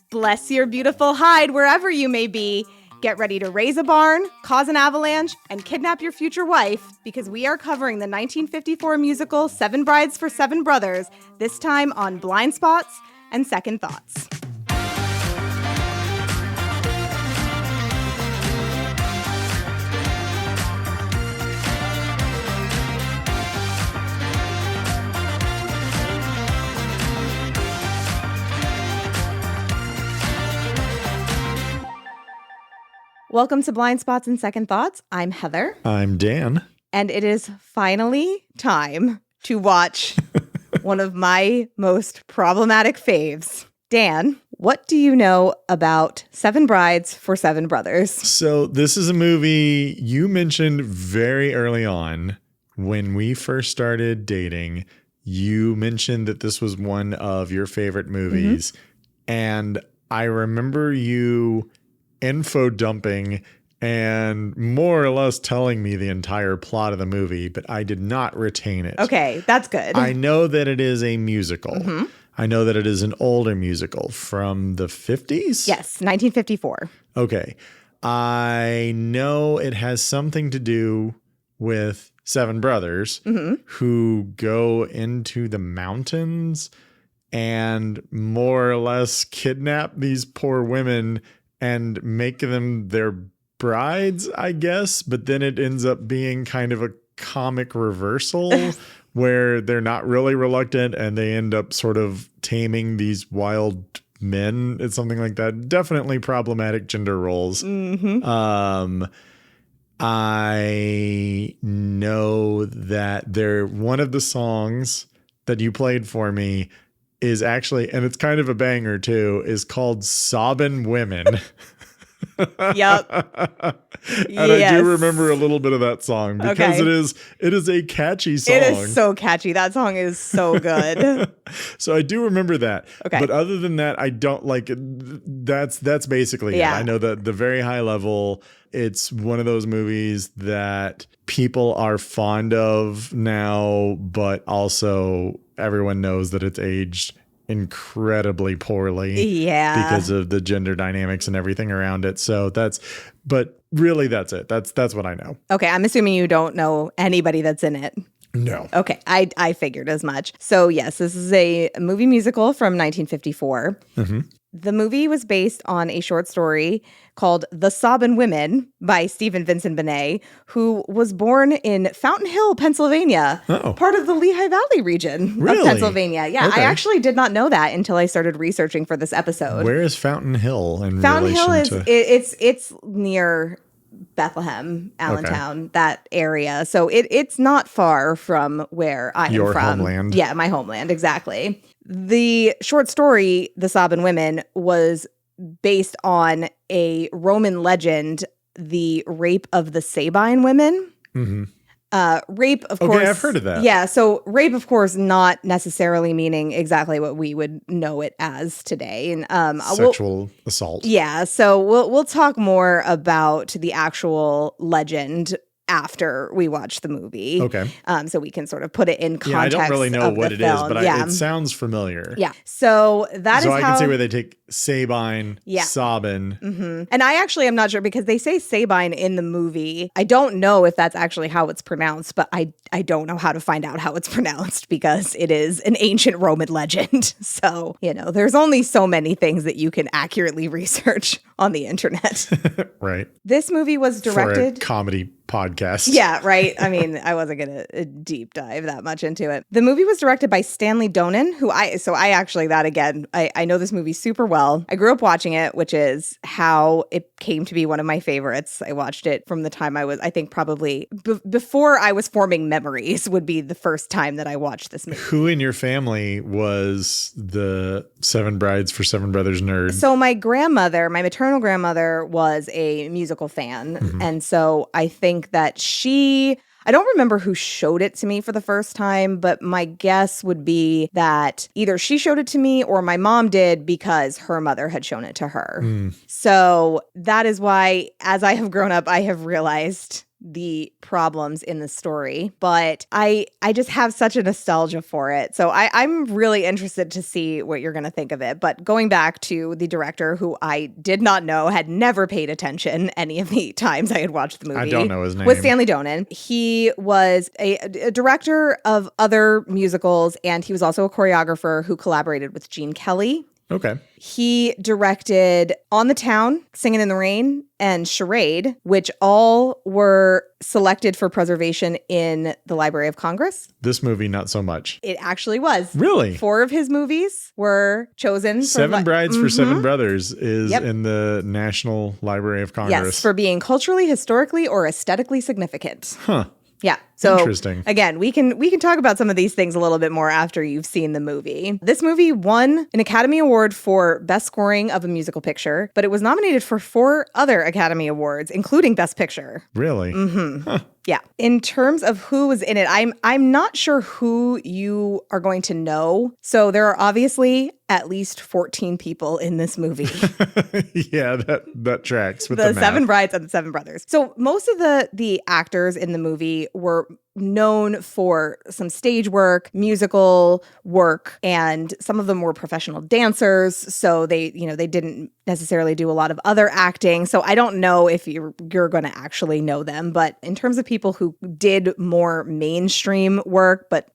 Bless your beautiful hide wherever you may be. Get ready to raise a barn, cause an avalanche, and kidnap your future wife, because we are covering the 1954 musical Seven Brides for Seven Brothers, this time on Blind Spots and Second Thoughts. Welcome to Blind Spots and Second Thoughts. I'm Heather. I'm Dan. And it is finally time to watch one of my most problematic faves. Dan, what do you know about Seven Brides for Seven Brothers? So this is a movie you mentioned very early on when we first started dating. You mentioned that this was one of your favorite movies. And I remember you info dumping and more or less telling me the entire plot of the movie, but I did not retain it. Okay, that's good. I know that it is a musical. I know that it is an older musical from the 50s? Yes, 1954. Okay. I know it has something to do with seven brothers who go into the mountains and more or less kidnap these poor women and make them their brides, I guess. But then it ends up being kind of a comic reversal where they're not really reluctant and they end up sort of taming these wild men. It's something like that. Definitely problematic gender roles. I know that one of the songs that you played for me is actually, and it's kind of a banger too, is called Sobbin' Women. Yep. And I do remember a little bit of that song because it is a catchy song. It is so catchy. That song is so good. So I do remember that. Okay. But other than that, I don't like it. That's basically it. I know that the very high level, it's one of those movies that people are fond of now, but also everyone knows that it's aged incredibly poorly because of the gender dynamics and everything around it. So but really that's it. That's what I know. Okay. I'm assuming you don't know anybody that's in it. No. Okay. I figured as much. So yes, this is a movie musical from 1954. The movie was based on a short story called The Sobbin' Women by Stephen Vincent Benet, who was born in Fountain Hill, Pennsylvania, part of the Lehigh Valley region of Pennsylvania. Yeah, okay. I actually did not know that until I started researching for this episode. Where is Fountain Hill in Fountain relation Hill is it's near Bethlehem, Allentown, that area. So it's not far from where I am from. Your homeland. Yeah, my homeland, exactly. The short story, The Sobbin' Women, was based on a Roman legend, the rape of the Sabine women. Rape, of course. Okay, I've heard of that. Yeah, so rape, of course, not necessarily meaning exactly what we would know it as today. And sexual assault. Yeah, so we'll talk more about the actual legend after we watch the movie. Okay. So we can sort of put it in context. Yeah, I don't really know what it is, but it sounds familiar. Yeah. So I can see where they take Sabine, Sobbin. And I actually am not sure because they say Sabine in the movie. I don't know if that's actually how it's pronounced, but I don't know how to find out how it's pronounced because it is an ancient Roman legend. So, there's only so many things that you can accurately research on the internet. Right. This movie was directed... For a comedy podcast. Yeah, right. I mean, I wasn't going to deep dive that much into it. The movie was directed by Stanley Donen, I know this movie super well. I grew up watching it, which is how it came to be one of my favorites. I watched it from the time I was, I think probably before I was forming memories would be the first time that I watched this movie. Who in your family was the Seven Brides for Seven Brothers nerd? So my maternal grandmother was a musical fan. And so I think that I don't remember who showed it to me for the first time, but my guess would be that either she showed it to me or my mom did because her mother had shown it to her. So that is why, as I have grown up, I have realized the problems in the story, but I just have such a nostalgia for it. So I'm really interested to see what you're going to think of it. But going back to the director, who I did not know, had never paid attention any of the times I had watched the movie. I don't know his name. Was Stanley Donen. He was a director of other musicals, and he was also a choreographer who collaborated with Gene Kelly. Okay. He directed On the Town, Singin' in the Rain, and Charade, which all were selected for preservation in the Library of Congress. This movie, not so much. It actually was. Really? 4 of his movies were chosen. Seven Brides for Seven Brothers is in the National Library of Congress. Yes, for being culturally, historically, or aesthetically significant. Huh. Yeah. So interesting. Again, we can talk about some of these things a little bit more after you've seen the movie. This movie won an Academy Award for Best Scoring of a Musical Picture, but it was nominated for 4 other Academy Awards, including Best Picture. Really? Mm-hmm. Huh. Yeah. In terms of who was in it, I'm not sure who you are going to know. So there are obviously at least 14 people in this movie. Yeah, that tracks with the math. 7 Brides and the 7 Brothers. So most of the actors in the movie were known for some stage work, musical work, and some of them were professional dancers. So they didn't necessarily do a lot of other acting. So I don't know if you're going to actually know them. But in terms of people who did more mainstream work, but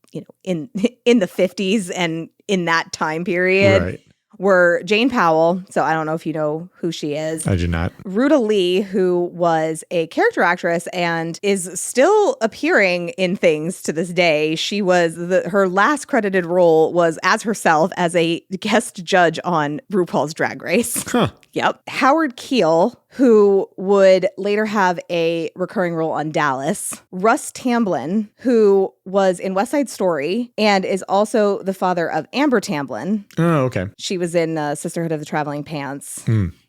in the 50s and in that time period, right, were Jane Powell. So I don't know if you know who she is. I do not. Ruta Lee, who was a character actress and is still appearing in things to this day. She was her last credited role was as herself as a guest judge on RuPaul's Drag Race. Huh. Yep. Howard Keel, who would later have a recurring role on Dallas. Russ Tamblyn, who was in West Side Story and is also the father of Amber Tamblyn. Oh, okay. She was in Sisterhood of the Traveling Pants.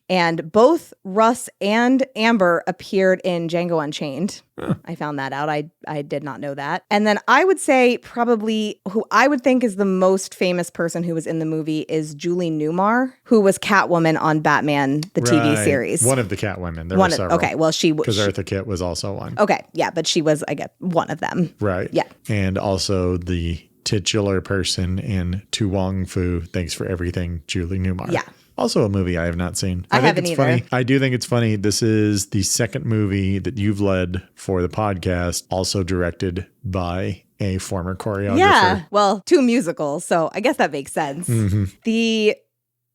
And both Russ and Amber appeared in Django Unchained. Huh. I found that out. I did not know that. And then I would say probably who I would think is the most famous person who was in the movie is Julie Newmar, who was Catwoman on Batman, the TV series. One of the Catwomen. There were several. Okay, well, she was. Because Eartha Kitt was also one. Okay, yeah, but she was, I guess, one of them. Right. Yeah. And also the titular person in To Wong Fu, Thanks for Everything, Julie Newmar. Yeah. Also a movie I have not seen. I haven't either. Funny. I do think it's funny. This is the second movie that you've led for the podcast, also directed by a former choreographer. Yeah, well, 2 musicals, so I guess that makes sense. Mm-hmm. The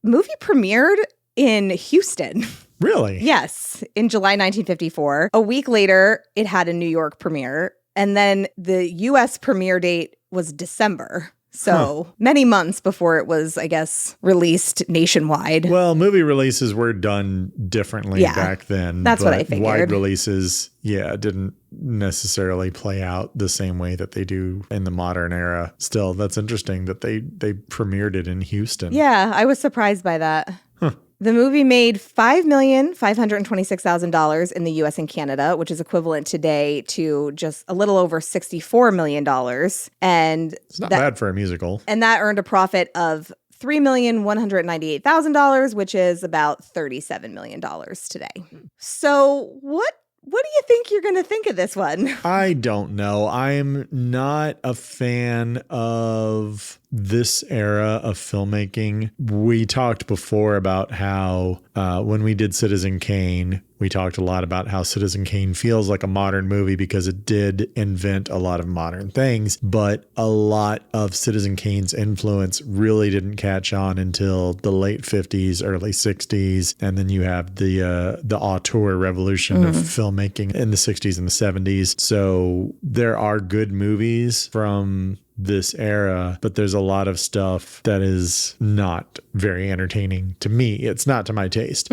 movie premiered in Houston. Really? Yes, in July 1954. A week later, it had a New York premiere, and then the U.S. premiere date was December. So many months before it was, I guess, released nationwide. Well, movie releases were done differently back then. That's what I figured. Wide releases, didn't necessarily play out the same way that they do in the modern era. Still, that's interesting that they premiered it in Houston. Yeah, I was surprised by that. Huh. The movie made $5,526,000 in the U.S. and Canada, which is equivalent today to just a little over $64 million. And it's not bad for a musical. And that earned a profit of $3,198,000, which is about $37 million today. So what do you think you're going to think of this one? I don't know. I'm not a fan of this era of filmmaking. We talked before about how when we did Citizen Kane, we talked a lot about how Citizen Kane feels like a modern movie because it did invent a lot of modern things, but a lot of Citizen Kane's influence really didn't catch on until the late 50s, early 60s. And then you have the auteur revolution of filmmaking in the 60s and the 70s. So there are good movies from this era, but there's a lot of stuff that is not very entertaining to me. It's not to my taste.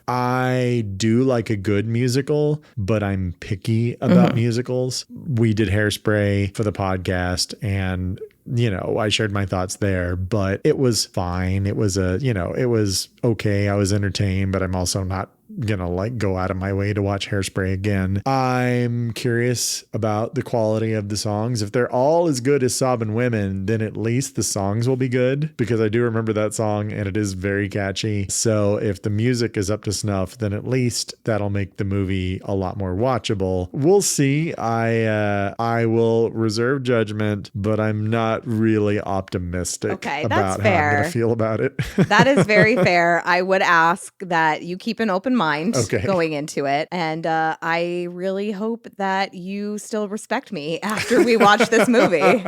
I do like a good musical, but I'm picky about musicals. We did Hairspray for the podcast, and I shared my thoughts there, but it was fine. It was it was okay. I was entertained, but I'm also not gonna like go out of my way to watch Hairspray again. I'm curious about the quality of the songs. If they're all as good as Sobbin' Women, then at least the songs will be good, because I do remember that song and it is very catchy. So if the music is up to snuff, then at least that'll make the movie a lot more watchable. We'll see. I will reserve judgment, but I'm not really optimistic about how I'm going to feel about it. That is very fair. I would ask that you keep an open mind going into it. And I really hope that you still respect me after we watch this movie.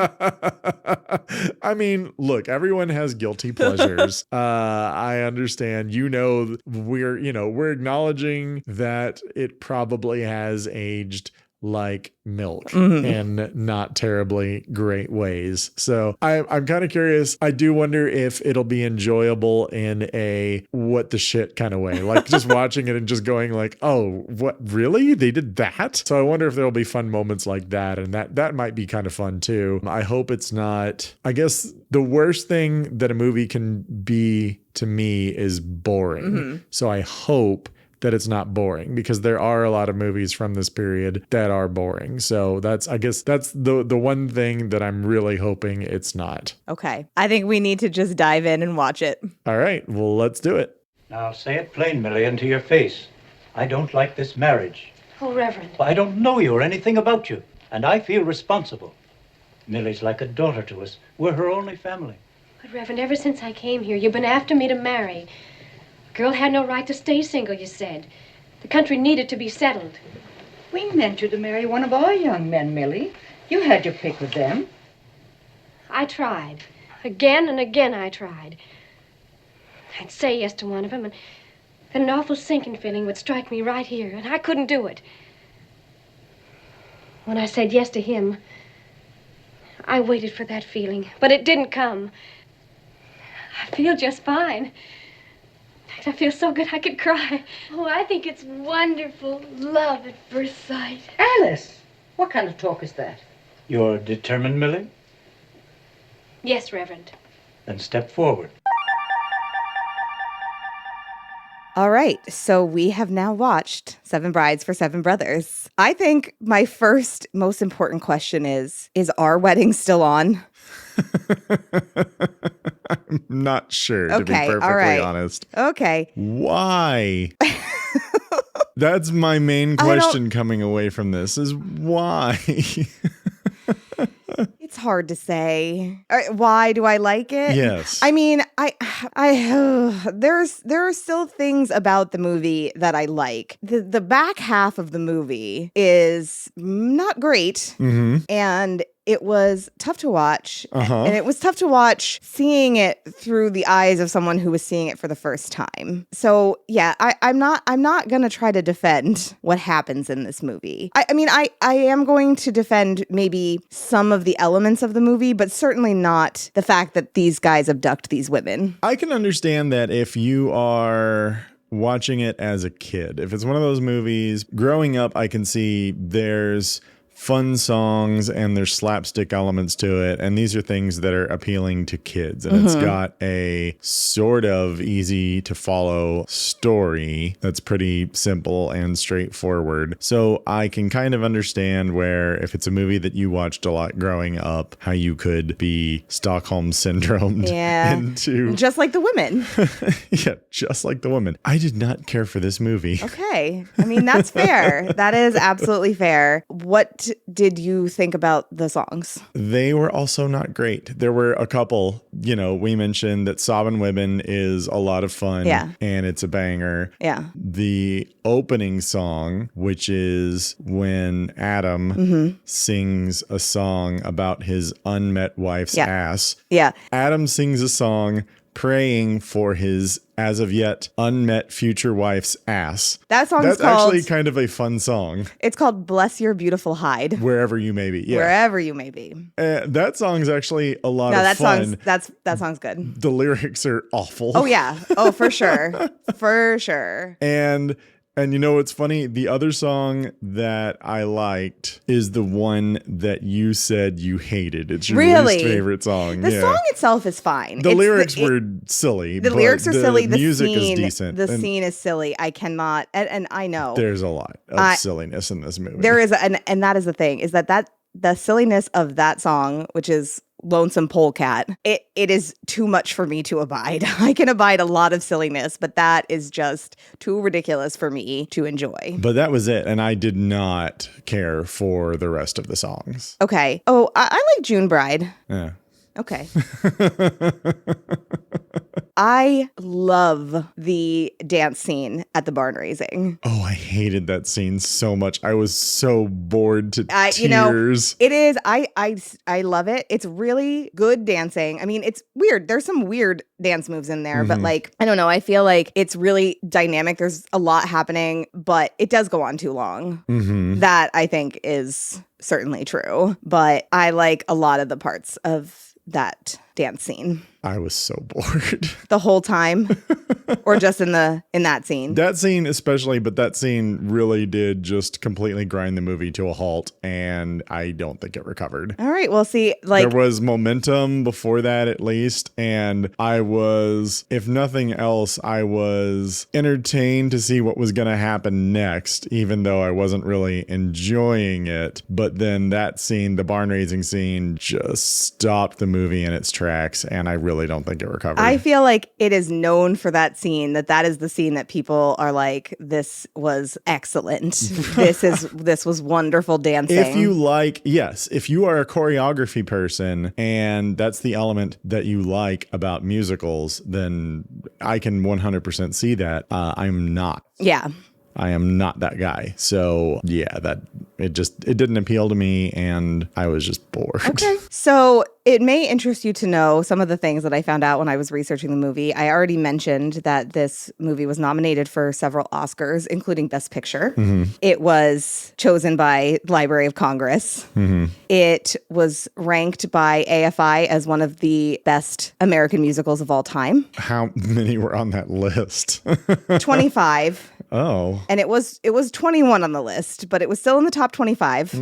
I mean, look, everyone has guilty pleasures. I understand. We're acknowledging that it probably has aged like milk in not terribly great ways. So I'm kind of curious. I do wonder if it'll be enjoyable in a what the shit kind of way, like just watching it and just going like, oh, what, really? They did that? So I wonder if there'll be fun moments like that. And that might be kind of fun too. I hope it's not, I guess the worst thing that a movie can be to me is boring. So I hope that it's not boring, because there are a lot of movies from this period that are boring. So I guess that's the one thing that I'm really hoping it's not. Okay. I think we need to just dive in and watch it. All right. Well, let's do it. Now say it plain, Millie, and to your face. I don't like this marriage. Oh, Reverend. I don't know you or anything about you, and I feel responsible. Millie's like a daughter to us. We're her only family. But, Reverend, ever since I came here, you've been after me to marry. A girl had no right to stay single, you said. The country needed to be settled. We meant you to marry one of our young men, Millie. You had your pick with them. I tried. Again and again I tried. I'd say yes to one of them, and then an awful sinking feeling would strike me right here, and I couldn't do it. When I said yes to him, I waited for that feeling, but it didn't come. I feel just fine. I feel so good I could cry. Oh, I think it's wonderful. Love at first sight. Alice, what kind of talk is that? You're determined, Millie? Yes, Reverend. Then step forward. All right, so we have now watched Seven Brides for Seven Brothers. I think my first most important question is our wedding still on? I'm not sure, to be perfectly honest. Okay. Why? That's my main question coming away from this, is why? It's hard to say. Why do I like it? Yes. I mean, there are still things about the movie that I like. The back half of the movie is not great, and it was tough to watch. And it was tough to watch seeing it through the eyes of someone who was seeing it for the first time. So yeah, I'm not gonna try to defend what happens in this movie. I mean, I am going to defend maybe some of the elements of the movie, but certainly not the fact that these guys abduct these women. I can understand that if you are watching it as a kid. If it's one of those movies, growing up, I can see there's fun songs and there's slapstick elements to it, and these are things that are appealing to kids, and it's got a sort of easy to follow story that's pretty simple and straightforward. So I can kind of understand where, if it's a movie that you watched a lot growing up, how you could be Stockholm syndromed into just like the women. Yeah, just like the women. I did not care for this movie. Okay. I mean, that's fair. That is absolutely fair. What did you think about the songs? They were also not great. There were a couple, we mentioned that Sobbin' Women is a lot of fun. Yeah. And it's a banger. Yeah. The opening song, which is when Adam sings a song about his unmet wife's ass. Yeah. Adam sings a song praying for his as of yet unmet future wife's ass. That's actually kind of a fun song. It's called Bless Your Beautiful Hide. Wherever you may be. Yeah. Wherever you may be. That song's actually a lot of fun. That song's good. The lyrics are awful. Oh yeah. Oh, for sure. For sure. And And you know what's funny? The other song that I liked is the one that you said you hated. It's your Really? least favorite song. The song itself is fine. The lyrics were silly. The but lyrics are silly. The music scene, is decent. The scene is silly. I cannot, and I know there's a lot of silliness in this movie. There is, and that is the thing, is that the silliness of that song, which is Lonesome Polecat, it is too much for me to abide. I can abide a lot of silliness, but that is just too ridiculous for me to enjoy. But that was it, and I did not care for the rest of the songs. Okay. Oh, I like June Bride. Yeah. Okay. I love the dance scene at the barn raising. Oh, I hated that scene so much. I was so bored to tears. You know, it is. I love it. It's really good dancing. I mean, it's weird. There's some weird dance moves in there, but like, I don't know. I feel like it's really dynamic. There's a lot happening, but it does go on too long. That I think is certainly true. But I like a lot of the parts of that dance scene. I was so bored. The whole time? Or just in that scene? That scene especially, but that scene really did just completely grind the movie to a halt, and I don't think it recovered. All right, well, see, like... There was momentum before that, at least, and I was, if nothing else, I was entertained to see what was going to happen next, even though I wasn't really enjoying it. But then that scene, the barn raising scene, just stopped the movie in its tracks, and I really don't think it recovered. I feel like it is known for that scene, that is the scene that people are like, this was excellent. This was wonderful dancing. If you if you are a choreography person and that's the element that you like about musicals, then I can 100% see that. I'm not. Yeah. I am not that guy. So yeah, it didn't appeal to me, and I was just bored. Okay. So it may interest you to know some of the things that I found out when I was researching the movie. I already mentioned that this movie was nominated for several Oscars, including Best Picture. It was chosen by Library of Congress. It was ranked by AFI as one of the best American musicals of all time. How many were on that list? 25. Oh. And it was 21 on the list, but it was still in the top 25.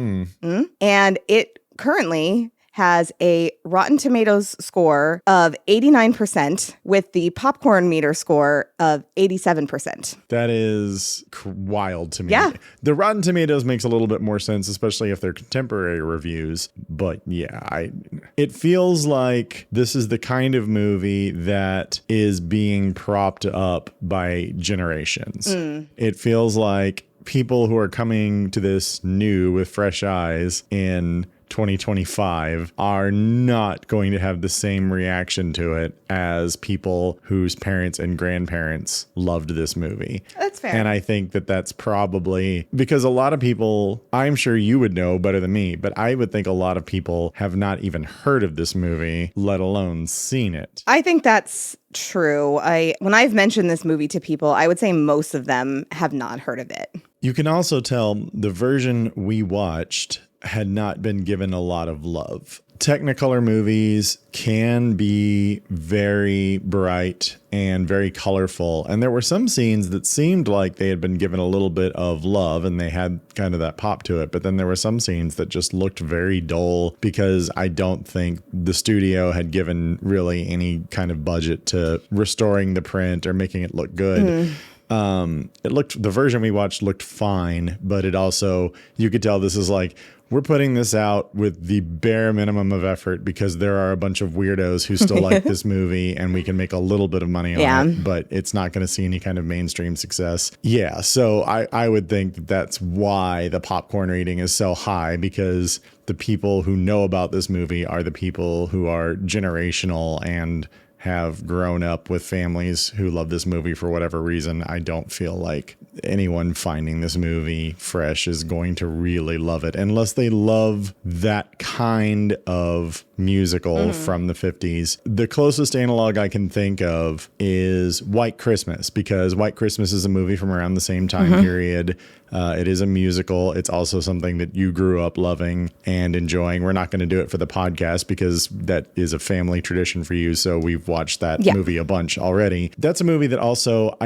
And it currently has a Rotten Tomatoes score of 89% with the popcorn meter score of 87%. That is wild to me. Yeah. The Rotten Tomatoes makes a little bit more sense, especially if they're contemporary reviews. But yeah, it feels like this is the kind of movie that is being propped up by generations. It feels like people who are coming to this new with fresh eyes in 2025 are not going to have the same reaction to it as people whose parents and grandparents loved this movie. That's fair. And I think that that's probably because a lot of people, I'm sure you would know better than me, but I would think a lot of people have not even heard of this movie, let alone seen it. I think that's true. When I've mentioned this movie to people, I would say most of them have not heard of it. You can also tell the version we watched had not been given a lot of love. Technicolor movies can be very bright and very colorful. And there were some scenes that seemed like they had been given a little bit of love and they had kind of that pop to it. But then there were some scenes that just looked very dull because I don't think the studio had given really any kind of budget to restoring the print or making it look good. The version we watched looked fine, but it also, you could tell this is like, we're putting this out with the bare minimum of effort because there are a bunch of weirdos who still like this movie and we can make a little bit of money on it, but it's not going to see any kind of mainstream success. Yeah, so I would think that that's why the popcorn rating is so high, because the people who know about this movie are the people who are generational and have grown up with families who love this movie for whatever reason. I don't feel like anyone finding this movie fresh is going to really love it unless they love that kind of musical from the 50s. The closest analog I can think of is White Christmas, because White Christmas is a movie from around the same time period. It is a musical. It's also something that you grew up loving and enjoying. We're not going to do it for the podcast because that is a family tradition for you. So we've watched that movie a bunch already. That's a movie that also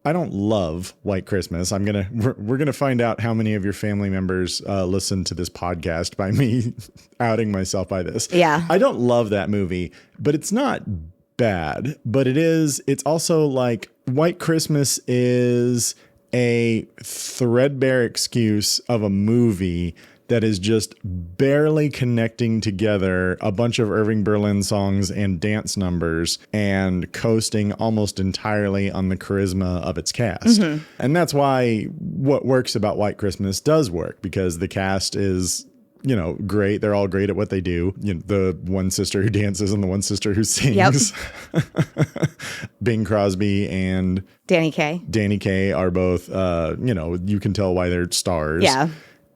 I don't love White Christmas. We're gonna find out how many of your family members listen to this podcast by me outing myself by this. Yeah. I don't love that movie, but it's not bad. But it's also like White Christmas is a threadbare excuse of a movie that is just barely connecting together a bunch of Irving Berlin songs and dance numbers and coasting almost entirely on the charisma of its cast. Mm-hmm. And that's why what works about White Christmas does work, because the cast is, great. They're all great at what they do. The one sister who dances and the one sister who sings. Yep. Bing Crosby and Danny Kaye are both, you can tell why they're stars. Yeah.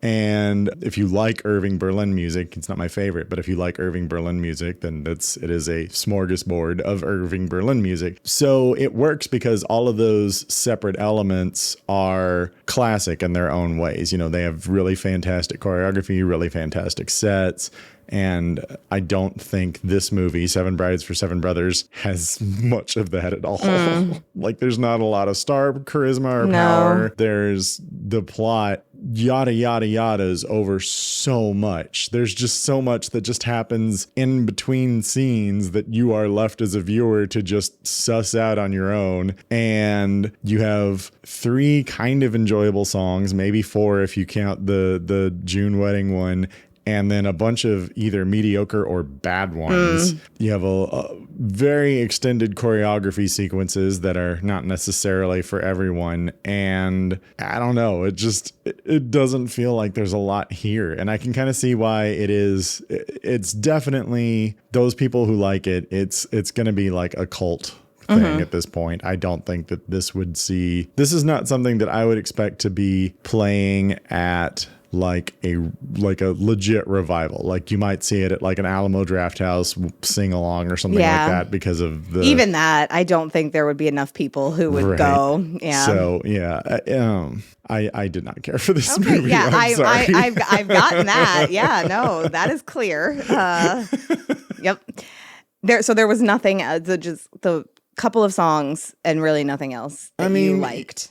And if you like Irving Berlin music, it's not my favorite, but if you like Irving Berlin music, then it is a smorgasbord of Irving Berlin music. So it works because all of those separate elements are classic in their own ways. They have really fantastic choreography, really fantastic sets. And I don't think this movie, Seven Brides for Seven Brothers, has much of that at all. Like, there's not a lot of star charisma or power. There's the plot, yada, yada, yadas over so much. There's just so much that just happens in between scenes that you are left as a viewer to just suss out on your own. And you have 3 kind of enjoyable songs, maybe 4 if you count the June wedding one, and then a bunch of either mediocre or bad ones. You have a very extended choreography sequences that are not necessarily for everyone. And I don't know, it doesn't feel like there's a lot here. And I can kind of see why it is. It's definitely those people who like it. It's going to be like a cult thing at this point. I don't think that this is not something that I would expect to be playing at like a legit revival. Like, you might see it at like an Alamo Drafthouse sing along or something like that, because of even that, I don't think there would be enough people who would go. Yeah. So I did not care for this movie. Yeah, I'm sorry. I've gotten that. Yeah, no, that is clear. Yep. There was nothing. Just the couple of songs and really nothing else that you liked.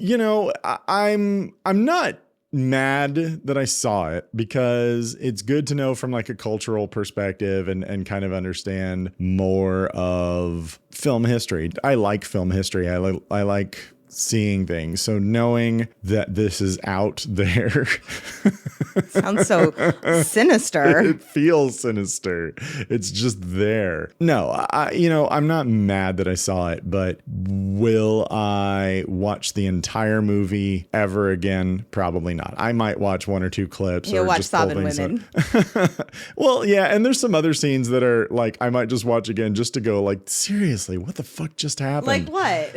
I'm not mad that I saw it, because it's good to know from like a cultural perspective and kind of understand more of film history. I like film history. I like seeing things. So knowing that this is out there sounds so sinister. It feels sinister. It's just there. No, I'm not mad that I saw it, but will I watch the entire movie ever again? Probably not. I might watch 1 or 2 clips. You'll or watch just Sobbing Women. Well, yeah, and there's some other scenes that are like I might just watch again just to go like, seriously, what the fuck just happened? Like what?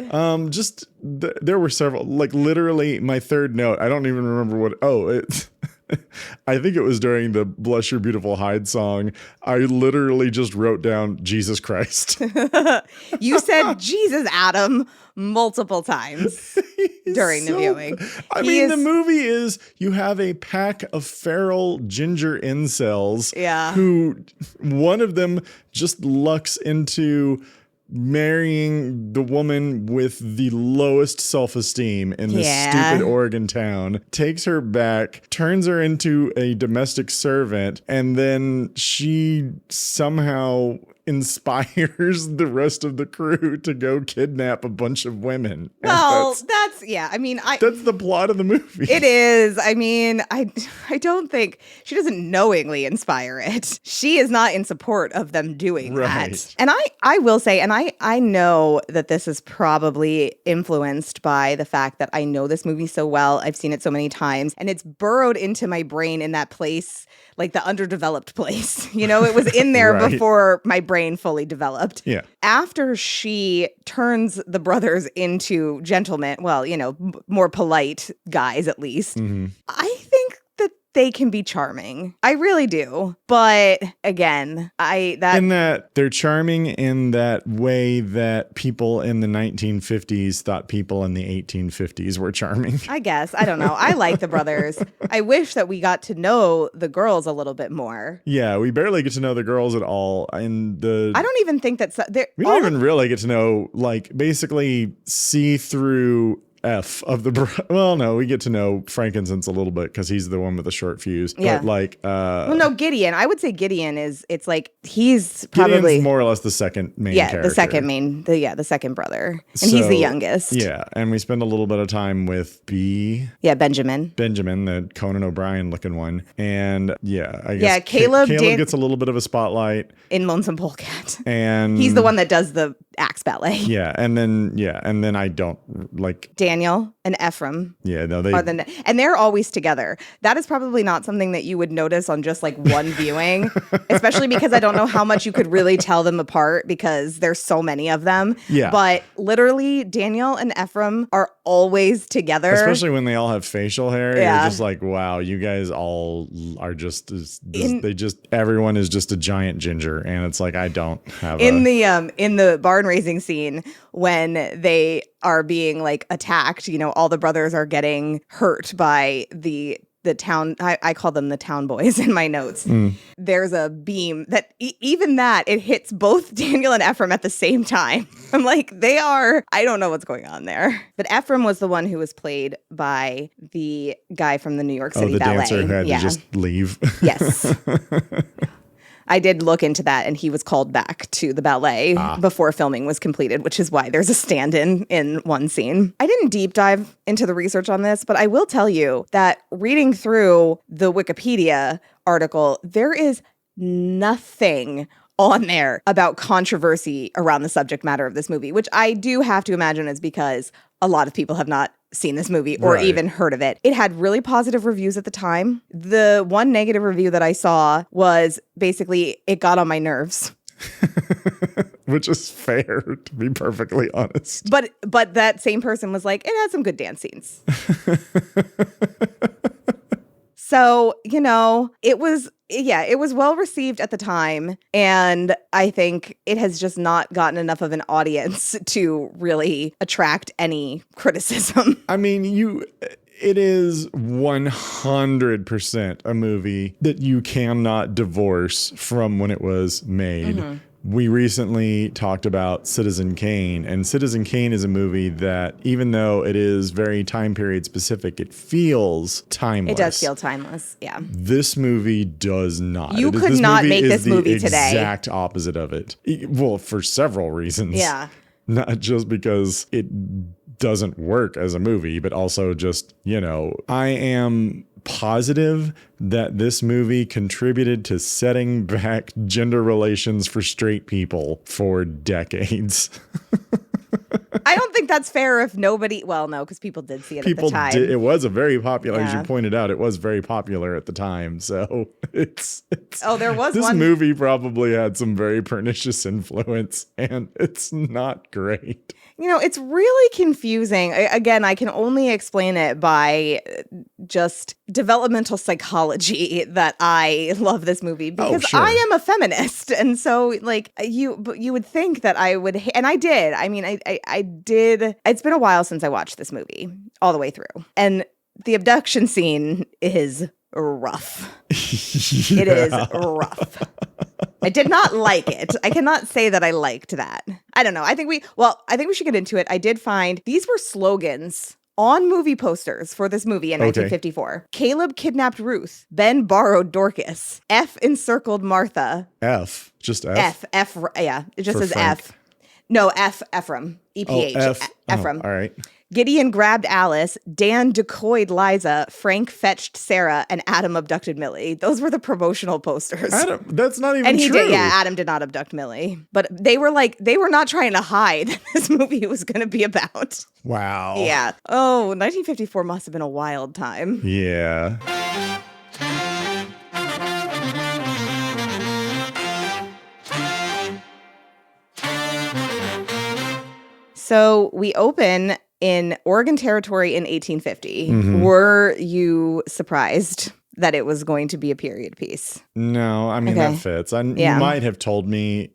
There were several, like literally my third note. I don't even remember what. I think it was during the Blush Your Beautiful Hide song. I literally just wrote down Jesus Christ. You said Jesus, Adam, multiple times during the viewing. The movie is, you have a pack of feral ginger incels who one of them just lucks into marrying the woman with the lowest self-esteem in this stupid Oregon town, takes her back, turns her into a domestic servant, and then she somehow inspires the rest of the crew to go kidnap a bunch of women. Well, that's the plot of the movie. It is. I mean, I don't think she doesn't knowingly inspire it. She is not in support of them doing that. And I will say, and I know that this is probably influenced by the fact that I know this movie so well. I've seen it so many times, and it's burrowed into my brain in that place, like the underdeveloped place. It was in there before my brain fully developed. Yeah. After she turns the brothers into gentlemen, well, more polite guys at least, I think that they can be charming. I really do. But again, in that they're charming in that way that people in the 1950s thought people in the 1850s were charming. I guess. I don't know. I like the brothers. I wish that we got to know the girls a little bit more. Yeah, we barely get to know the girls at all. I don't even think that we don't even really get to know, like, basically see through F of the well, no, we get to know Frankincense a little bit because he's the one with the short fuse. Yeah. But like, well, no, Gideon. I would say Gideon it's like he's probably Gideon's more or less the second main character. the second brother, and he's the youngest. Yeah, and we spend a little bit of time with Benjamin, the Conan O'Brien looking one, and I guess Caleb gets a little bit of a spotlight in Lonesome Polecat, and he's the one that does the axe ballet. Yeah, and then I don't like Daniel and Ephraim. Yeah, no, and they're always together. That is probably not something that you would notice on just like one viewing, especially because I don't know how much you could really tell them apart because there's so many of them. Yeah. But literally, Daniel and Ephraim are always together. Especially when they all have facial hair. Yeah. You're just like, wow, you guys all are just everyone is just a giant ginger. And it's like, I don't have in the barn raising scene when they are being like attacked, all the brothers are getting hurt by the town. I call them the town boys in my notes. There's a beam that even that it hits both Daniel and Ephraim at the same time. I'm like, I don't know what's going on there. But Ephraim was the one who was played by the guy from the New York City Ballet. Dancer who had to just leave. Yes. I did look into that, and he was called back to the ballet before filming was completed, which is why there's a stand-in in one scene. I didn't deep dive into the research on this, but I will tell you that reading through the Wikipedia article, there is nothing on there about controversy around the subject matter of this movie, which I do have to imagine is because a lot of people have not seen this movie or even heard of it. It had really positive reviews at the time. The one negative review that I saw was basically it got on my nerves. Which is fair, to be perfectly honest. But that same person was like, it had some good dance scenes. So, it was well received at the time. And I think it has just not gotten enough of an audience to really attract any criticism. I mean, it is 100% a movie that you cannot divorce from when it was made. Mm-hmm. We recently talked about Citizen Kane, and Citizen Kane is a movie that, even though it is very time period specific, it feels timeless. It does feel timeless, yeah. This movie does not. You could not make this movie today. Exact opposite of it. Well, for several reasons. Yeah. Not just because it doesn't work as a movie, but also just, I am positive that this movie contributed to setting back gender relations for straight people for decades. I don't think that's fair if nobody, well, no, because people did see it at the time. It was a very popular, as you pointed out, it was very popular at the time. So it's there was this one. movie probably had some very pernicious influence, and it's not great. It's really confusing. Again, I can only explain it by just developmental psychology that I love this movie because I am a feminist. And so like you would think that I would, and I did. I mean, I did. It's been a while since I watched this movie all the way through. And the abduction scene is rough. It is rough. I did not like it. I cannot say that I liked that. I don't know. I think we should get into it. I did find these were slogans on movie posters for this movie in 1954. Caleb kidnapped Ruth. Ben borrowed Dorcas. F encircled Martha. F. Just F? F. Yeah. It just says Frank. F. No, Ephraim. EPH. Ephraim. All right. Gideon grabbed Alice, Dan decoyed Liza, Frank fetched Sarah, and Adam abducted Millie. Those were the promotional posters. Adam, that's not even and he true. Did, yeah, Adam did not abduct Millie. But they were not trying to hide that this movie was going to be about. Wow. Yeah. Oh, 1954 must have been a wild time. Yeah. So we open in Oregon Territory in 1850. Mm-hmm. Were you surprised that it was going to be a period piece? No, I mean, that fits. You might have told me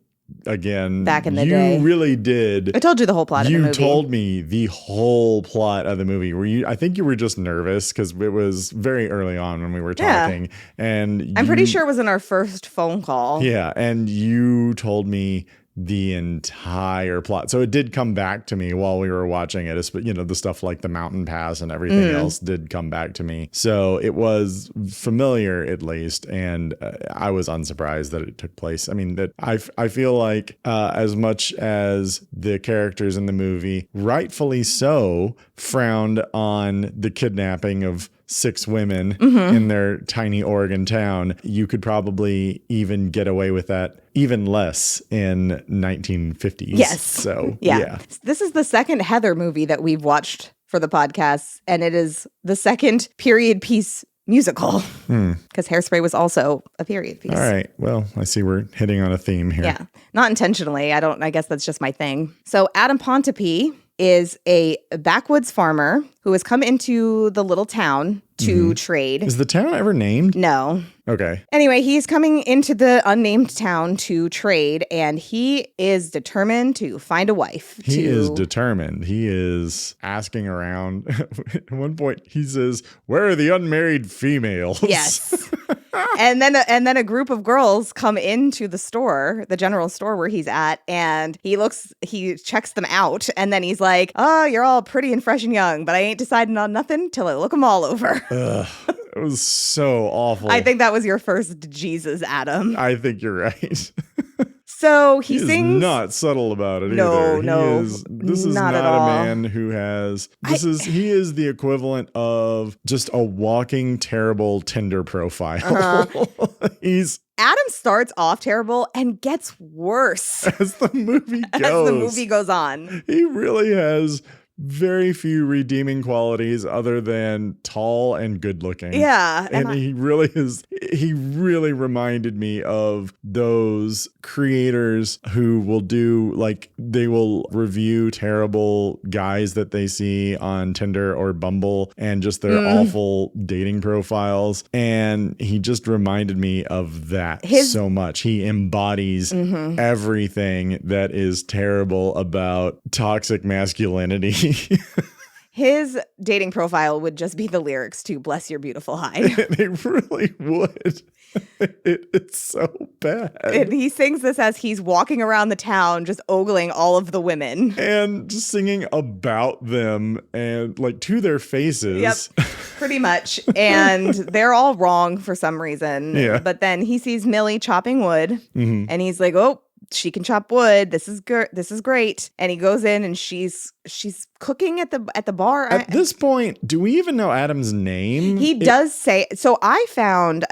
again. Back in the day. You really did. I told you the whole plot of the movie. You told me the whole plot of the movie. I think you were just nervous because it was very early on when we were talking. And I'm pretty sure it was in our first phone call. Yeah. And you told me the entire plot. So it did come back to me while we were watching it. But, the stuff like the mountain pass and everything else did come back to me. So it was familiar, at least. And I was unsurprised that it took place. I mean, that I feel like as much as the characters in the movie, rightfully so, frowned on the kidnapping of 6 women in their tiny Oregon town, you could probably even get away with that even less in 1950s. Yes. So, yeah. This is the second Heather movie that we've watched for the podcast, and it is the second period piece musical because Hairspray was also a period piece. All right. Well, I see we're hitting on a theme here. Yeah. Not intentionally. I guess that's just my thing. So Adam Pontopee is a backwoods farmer who has come into the little town to trade. Is the town ever named? No. Okay. Anyway, he's coming into the unnamed town to trade, and he is determined to find a wife. He is determined. He is asking around. At one point, he says, "Where are the unmarried females?" Yes. And then a group of girls come into the store, the general store where he's at, and he checks them out, and then he's like, "Oh, you're all pretty and fresh and young, but I ain't deciding on nothing till I look them all over." Ugh, it was so awful. I think that was your first Jesus, Adam. I think you're right. So he is sings. Not subtle about it No, either. no, This is not not at a all. man who has. He is the equivalent of just a walking terrible Tinder profile. Adam starts off terrible and gets worse as the movie goes. As the movie goes on. He really has very few redeeming qualities other than tall and good looking. Yeah. And he really reminded me of those creators who will they will review terrible guys that they see on Tinder or Bumble and just their awful dating profiles. And he just reminded me of that so much. He embodies everything that is terrible about toxic masculinity. His dating profile would just be the lyrics to Bless Your Beautiful Hide. They really would. It's so bad. And he sings this as he's walking around the town just ogling all of the women. And just singing about them and to their faces. Yep, pretty much. And they're all wrong for some reason. Yeah. But then he sees Millie chopping wood and he's like, "Oh, she can chop wood. This is good. This is great." And he goes in and she's cooking at the bar. At this point, do we even know Adam's name? He does say. So I found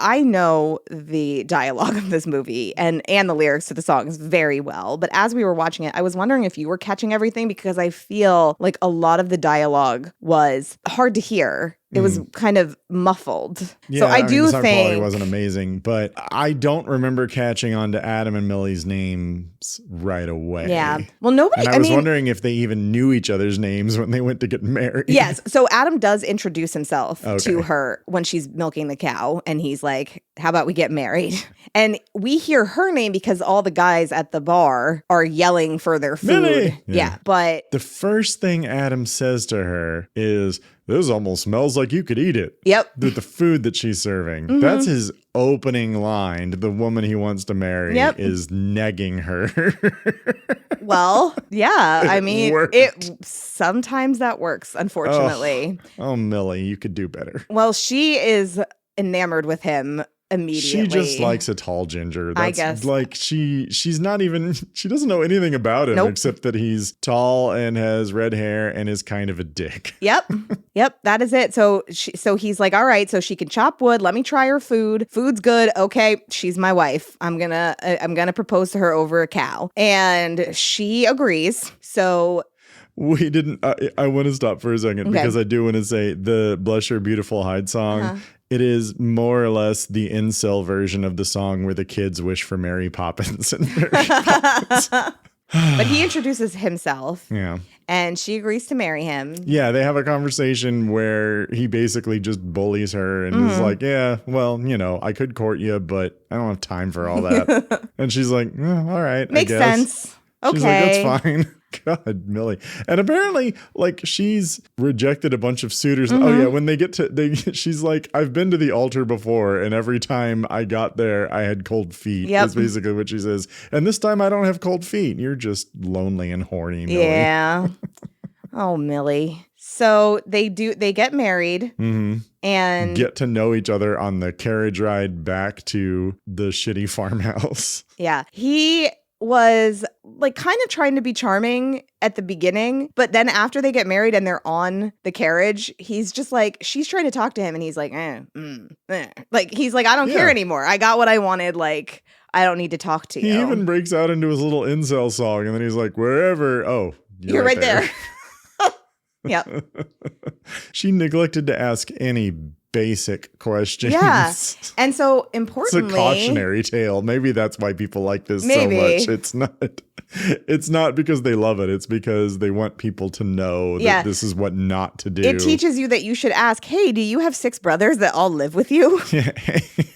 I know the dialogue of this movie and the lyrics to the songs very well. But as we were watching it, I was wondering if you were catching everything because I feel like a lot of the dialogue was hard to hear. It was kind of muffled. Yeah, so I do the sound think quality wasn't amazing, but I don't remember catching on to Adam and Millie's names right away. Yeah. Well, nobody. And I was wondering if they even knew each other's names when they went to get married. Yes. So Adam does introduce himself to her when she's milking the cow, and he's like, "How about we get married?" And we hear her name because all the guys at the bar are yelling for their food. Millie! Yeah. But the first thing Adam says to her is, "This almost smells like you could eat it." Yep. The food that she's serving. That's his opening line. The woman he wants to marry is negging her. Well, yeah. I mean, worked. Sometimes that works, unfortunately. Oh, Millie, you could do better. Well, she is enamored with him immediately. She just likes a tall ginger. That's I guess. Like she's not even, she doesn't know anything about him except that he's tall and has red hair and is kind of a dick. Yep. That is it. So he's like, "All right, so she can chop wood. Let me try her food. Food's good. Okay, she's my wife. I'm gonna propose to her over a cow." And she agrees. So We didn't, I want to stop for a second because I do want to say the Bless Your Beautiful Hide song. It is more or less the incel version of the song where the kids wish for Mary Poppins and Mary Poppins. But he introduces himself. Yeah. And she agrees to marry him. Yeah, they have a conversation where he basically just bullies her and is like, "Yeah, well, I could court you, but I don't have time for all that." And she's like, "All right, Makes I guess." sense. She's like, Okay. that's fine. God, Millie. And apparently, like, she's rejected a bunch of suitors. Oh yeah, when they get to she's like, I've been to the altar before, and every time I got there, I had cold feet. Yep. That's basically what she says. And this time I don't have cold feet. You're just lonely and horny, Millie. Yeah. Oh, Millie. So they get married and Get to know each other on the carriage ride back to the shitty farmhouse. yeah, he was like kind of trying to be charming at the beginning, but then after they get married and they're on the carriage, he's just like, she's trying to talk to him and he's like, like, he's like, I don't care anymore. I got what I wanted. Like, I don't need to talk to you. He even breaks out into his little incel song, and then he's like, wherever. Oh, You're right there. Yep. She neglected to ask any basic questions. Yeah. And so It's a importantly, cautionary tale. Maybe that's why people like this Maybe. so much. It's not because they love it. It's because they want people to know that this is what not to do. it teaches you that you should ask, hey, do you have 6 brothers that all live with you?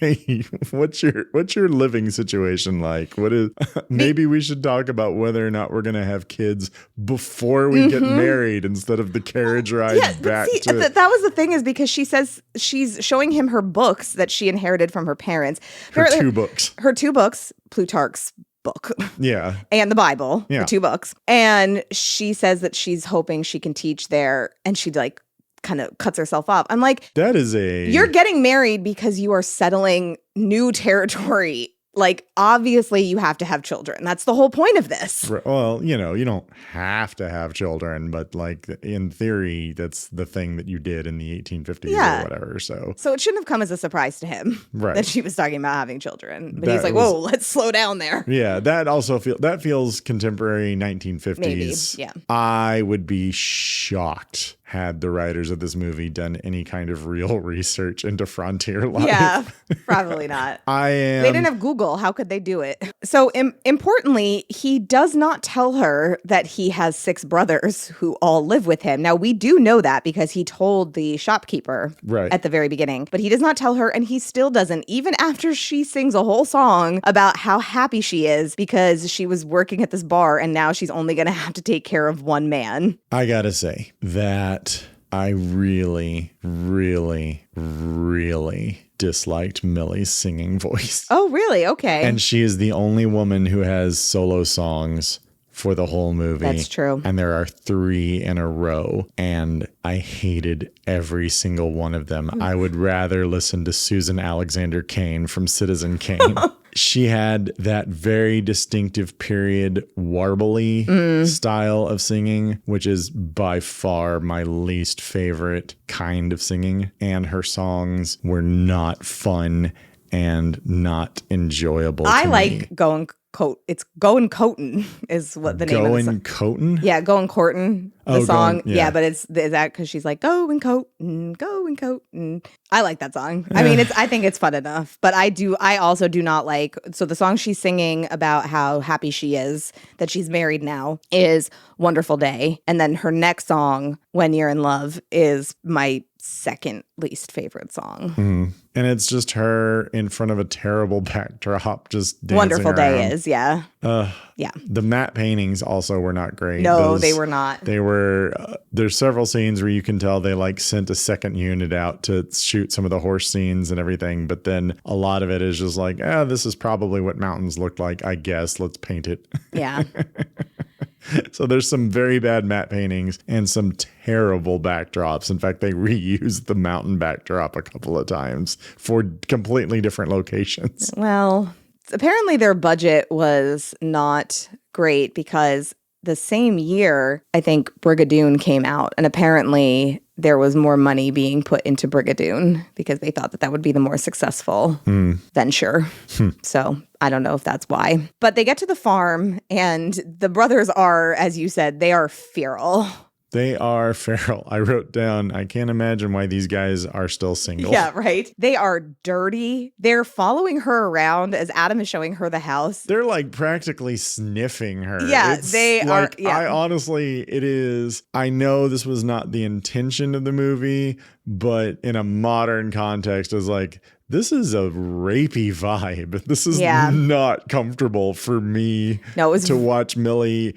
Hey, what's your living situation like? What is maybe we should talk about whether or not we're gonna have kids before we get married instead of the carriage ride back to that was the thing, is because she says she's showing him her books that she inherited from her parents. her 2 books. Her 2 books, Plutarch's book Yeah. and the Bible, Yeah. the 2 books. And she says that she's hoping she can teach there, and she like kind of cuts herself off. I'm like, That is you're getting married because you are settling new territory. Like, obviously you have to have children. That's the whole point of this. well, you don't have to have children, but like in theory, that's the thing that you did in the 1850s or whatever. So it shouldn't have come as a surprise to him Right. that she was talking about having children. But That he's like, was- whoa, let's slow down there. yeah, that also feels contemporary 1950s. Maybe, yeah. I would be shocked had the writers of this movie done any kind of real research into frontier life. Yeah, probably not. They They didn't have Google. How could they do it? So importantly, he does not tell her that he has 6 brothers who all live with him. Now, we do know that because he told the shopkeeper Right. at the very beginning, but he does not tell her, and he still doesn't, even after she sings a whole song about how happy she is because she was working at this bar and now she's only going to have to take care of one man. I gotta say that I really, really, really disliked Millie's singing voice. Oh, really? Okay. And she is the only woman who has solo songs for the whole movie. That's true. And there are 3 in a row. And I hated every single one of them. I would rather listen to Susan Alexander Kane from Citizen Kane. She had that very distinctive period warbly style of singing, which is by far my least favorite kind of singing. And her songs were not fun and not enjoyable I to like me. Going Coat. It's Goin' Coatin' is what the name of the song. Going Coatin'? Yeah, Goin' Courtin', the Oh, song. Goin', yeah. But is that because she's like, Goin' Coatin'. I like that song. I mean, I think it's fun enough. But I also do not like, so the song she's singing about how happy she is that she's married now is Wonderful Day. And then her next song, When You're in Love, is my second least favorite song. And it's just her in front of a terrible backdrop, just dancing Wonderful around. Day is, yeah. Yeah. The matte paintings also were not great. No, they were not. They were, there's several scenes where you can tell they like sent a second unit out to shoot some of the horse scenes and everything. But then a lot of it is just like, this is probably what mountains look like, I guess. Let's paint it. Yeah. So there's some very bad matte paintings and some terrible backdrops. In fact, they reused the mountain backdrop a couple of times for completely different locations. Well, apparently their budget was not great because the same year, I think Brigadoon came out, and apparently there was more money being put into Brigadoon because they thought that would be the more successful venture. So I don't know if that's why. But they get to the farm, and the brothers are, as you said, they are feral. They are feral. I wrote down, I can't imagine why these guys are still single. Yeah, right. They are dirty. They're following her around as Adam is showing her the house. They're like practically sniffing her. Yeah, It's they are. like, Yeah. I honestly, it is. I know this was not the intention of the movie, but in a modern context, is like this is a rapey vibe. This is Yeah. not comfortable for me No, it was to watch Millie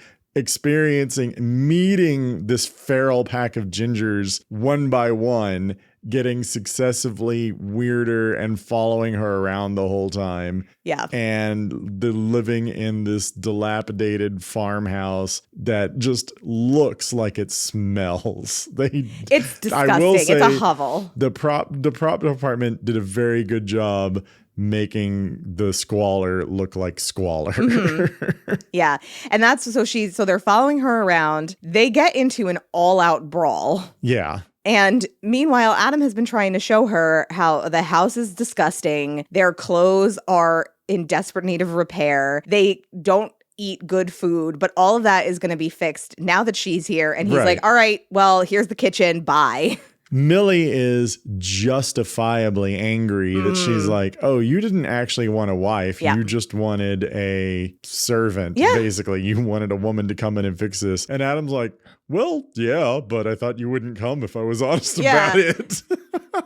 meeting this feral pack of gingers one by one, getting successively weirder and following her around the whole time. Yeah. And the living in this dilapidated farmhouse that just looks like it smells. It's disgusting. I will say, it's a hovel. The prop department did a very good job making the squalor look like squalor. Mm-hmm. Yeah. And so they're following her around. They get into an all-out brawl. Yeah. And meanwhile, Adam has been trying to show her how the house is disgusting. Their clothes are in desperate need of repair. They don't eat good food, but all of that is going to be fixed now that she's here. And he's like, all right, well, here's the kitchen. Bye. Millie is justifiably angry that she's like, oh, you didn't actually want a wife. Yeah. You just wanted a servant, Yeah. basically. You wanted a woman to come in and fix this. And Adam's like, well, yeah, but I thought you wouldn't come if I was honest about it.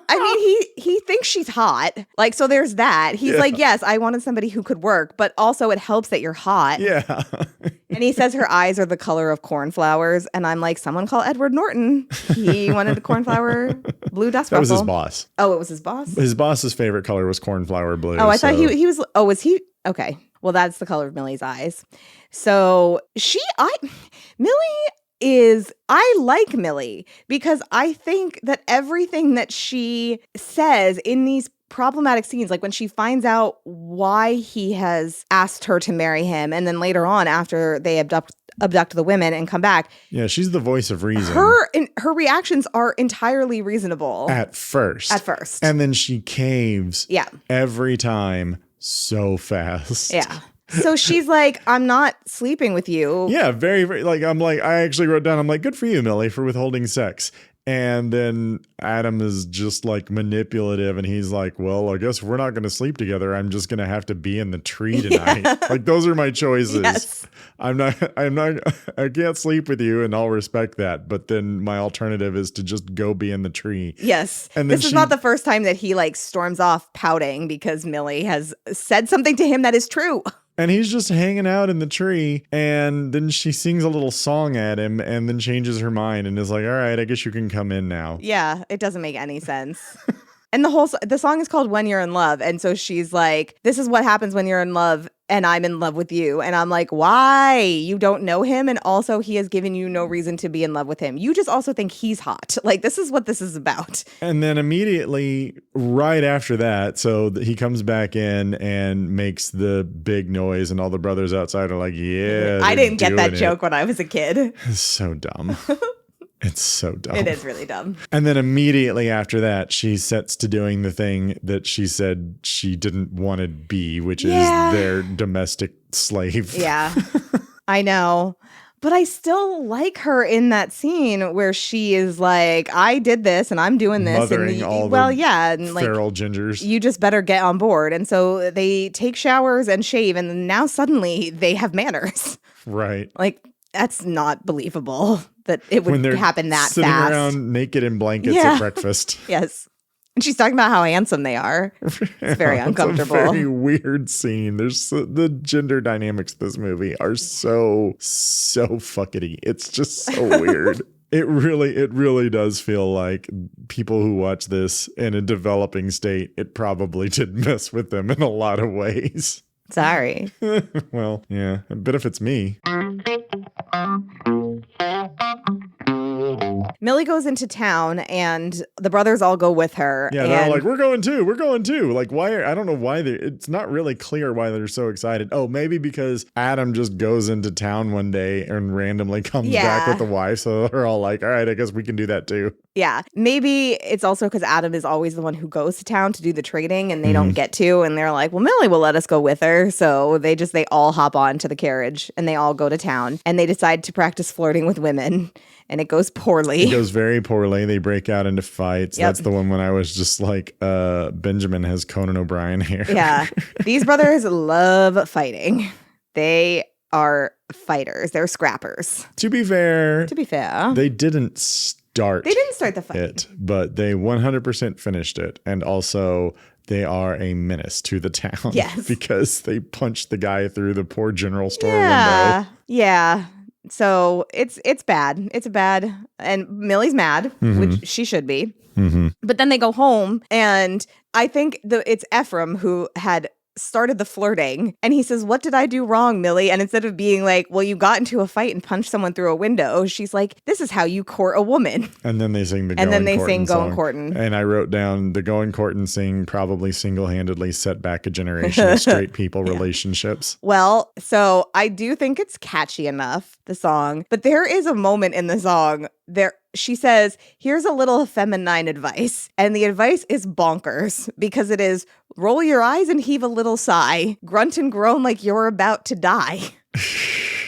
I mean, he thinks she's hot. Like, so there's that. He's like, yes, I wanted somebody who could work, but also it helps that you're hot. Yeah. And he says her eyes are the color of cornflowers. And I'm like, someone call Edward Norton. He wanted a cornflower blue dust That was ruffle. his boss. Oh, it was his boss? His boss's favorite color was cornflower blue. Oh, I thought he was, oh, was he? Okay. Well, that's the color of Millie's eyes. So I like Millie because I think that everything that she says in these problematic scenes, like when she finds out why he has asked her to marry him, and then later on after they abduct the women and come back. Yeah, she's the voice of reason. Her reactions are entirely reasonable. At first. And then she caves every time so fast. Yeah. So she's like, I'm not sleeping with you. Yeah, very, very, I actually wrote down, I'm like, good for you, Millie, for withholding sex. And then Adam is just like manipulative and he's like, well, I guess we're not going to sleep together. I'm just going to have to be in the tree tonight. Yeah. Like, those are my choices. Yes. I can't sleep with you and I'll respect that. But then my alternative is to just go be in the tree. Yes. And this is not the first time that he storms off pouting because Millie has said something to him that is true. And he's just hanging out in the tree, and then she sings a little song at him and then changes her mind and is like, all right, I guess you can come in now. Yeah, it doesn't make any sense. And the song is called When You're in Love. And so she's like, this is what happens when you're in love and I'm in love with you. And I'm like, why? You don't know him. And also he has given you no reason to be in love with him. You just also think he's hot. Like, this is what this is about. And then immediately right after that, so he comes back in and makes the big noise and all the brothers outside are like, yeah. I didn't get that joke when I was a kid. It's so dumb. It's so dumb. It is really dumb. And then immediately after that, she sets to doing the thing that she said she didn't want to be, which is their domestic slave. Yeah, I know. But I still like her in that scene where she is like, I did this and I'm doing this. Mothering all the feral gingers. You just better get on board. And so they take showers and shave. And now suddenly they have manners. Right. Like, that's not believable that it would happen that fast. Sitting around naked in blankets at breakfast. Yes. And she's talking about how handsome they are. It's very uncomfortable. It's a very weird scene. There's the gender dynamics of this movie are so fuckety. It's just so weird. It really does feel like people who watch this in a developing state, it probably did mess with them in a lot of ways. Sorry. Well, yeah, but if it's me. Millie goes into town and the brothers all go with her. Yeah, they're all like, we're going too. Like, I don't know why it's not really clear why they're so excited. Oh, maybe because Adam just goes into town one day and randomly comes back with the wife. So they're all like, all right, I guess we can do that too. Yeah. Maybe it's also because Adam is always the one who goes to town to do the trading and they don't get to. And they're like, well, Millie will let us go with her. So they all hop on to the carriage and they all go to town and they decide to practice flirting with women. And it goes poorly. It goes very poorly. They break out into fights. Yep. That's the one when I was just like, Benjamin has Conan O'Brien hair. Yeah. These brothers love fighting. They are fighters. They're scrappers. To be fair. They didn't start the fight. But they 100% finished it. And also they are a menace to the town. Yes. Because they punched the guy through the poor general store Yeah. window. Yeah. So it's bad. It's bad. And Millie's mad, which she should be. But then they go home, and I think it's Ephraim who had started the flirting, and he says, "What did I do wrong, Millie?" And instead of being like, "Well, you got into a fight and punched someone through a window," she's like, "This is how you court a woman." And then they sing the And then they Going sing Courtin' Going song. Courtin'. And I wrote down the Going Courtin' sing probably single-handedly set back a generation of straight people relationships. Well, so I do think it's catchy enough, the song, but there is a moment in the song there. She says, "Here's a little feminine advice." And the advice is bonkers because it is roll your eyes and heave a little sigh, grunt and groan like you're about to die.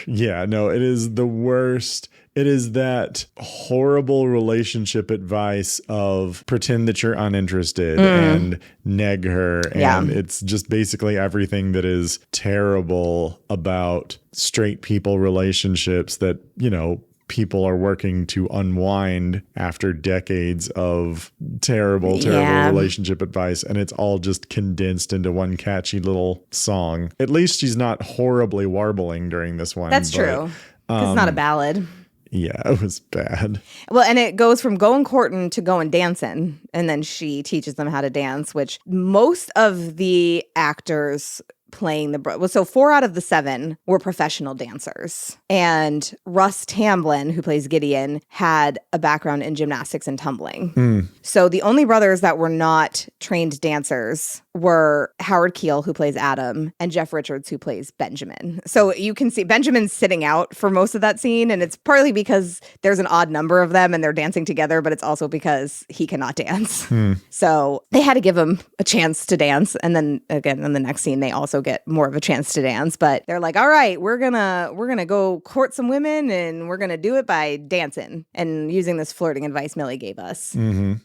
Yeah, no, it is the worst. It is that horrible relationship advice of pretend that you're uninterested and neg her. And it's just basically everything that is terrible about straight people relationships that, you know, people are working to unwind after decades of terrible relationship advice. And it's all just condensed into one catchy little song. At least she's not horribly warbling during this one. That's true. 'Cause it's not a ballad. Yeah, it was bad. Well, and it goes from going courting to going dancing. And then she teaches them how to dance, which most of the actors playing so 4 out of the 7 were professional dancers. And Russ Tamblyn, who plays Gideon, had a background in gymnastics and tumbling. So the only brothers that were not trained dancers were Howard Keel, who plays Adam, and Jeff Richards, who plays Benjamin. So you can see Benjamin's sitting out for most of that scene, and it's partly because there's an odd number of them and they're dancing together, but it's also because he cannot dance. So they had to give him a chance to dance. And then again, in the next scene, they also get more of a chance to dance, but they're like, all right, we're gonna go court some women, and we're gonna do it by dancing and using this flirting advice Millie gave us.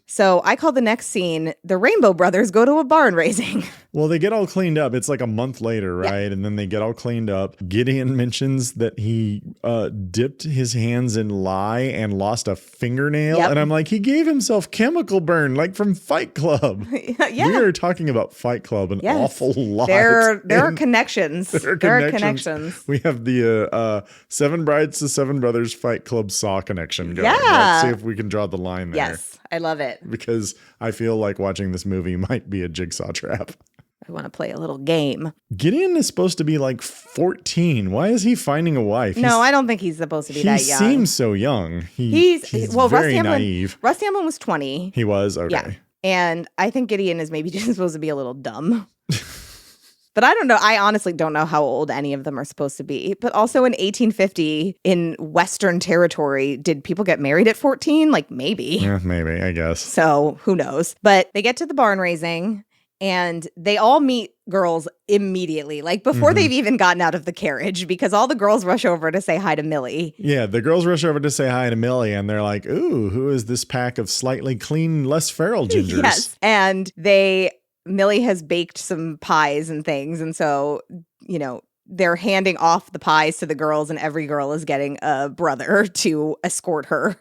So I call the next scene, the Rainbow Brothers go to a barn raising. Well, they get all cleaned up. It's like a month later, right? Yeah. And then they get all cleaned up. Gideon mentions that he dipped his hands in lye and lost a fingernail. And I'm like, he gave himself chemical burn, like from Fight Club. We are talking about Fight Club an awful lot. There are connections. There are connections. We have the Seven Brides to Seven Brothers Fight Club Saw connection going. Yeah. Let's see if we can draw the line there. Yes, I love it. Because I feel like watching this movie might be a jigsaw trap. I want to play a little game. Gideon is supposed to be like 14. Why is he finding a wife? No, I don't think he's supposed to be that young. He seems so young. He's very naive. Russ Tamblyn was 20. He was? Okay. Yeah. And I think Gideon is maybe just supposed to be a little dumb. But I don't know. I honestly don't know how old any of them are supposed to be. But also in 1850 in Western territory, did people get married at 14? Like maybe. Yeah, maybe, I guess. So who knows? But they get to the barn raising and they all meet girls immediately, like before they've even gotten out of the carriage, because all the girls rush over to say hi to Millie. Yeah, the girls rush over to say hi to Millie and they're like, ooh, who is this pack of slightly clean, less feral gingers? Yes. And Millie has baked some pies and things. And so, you know, they're handing off the pies to the girls and every girl is getting a brother to escort her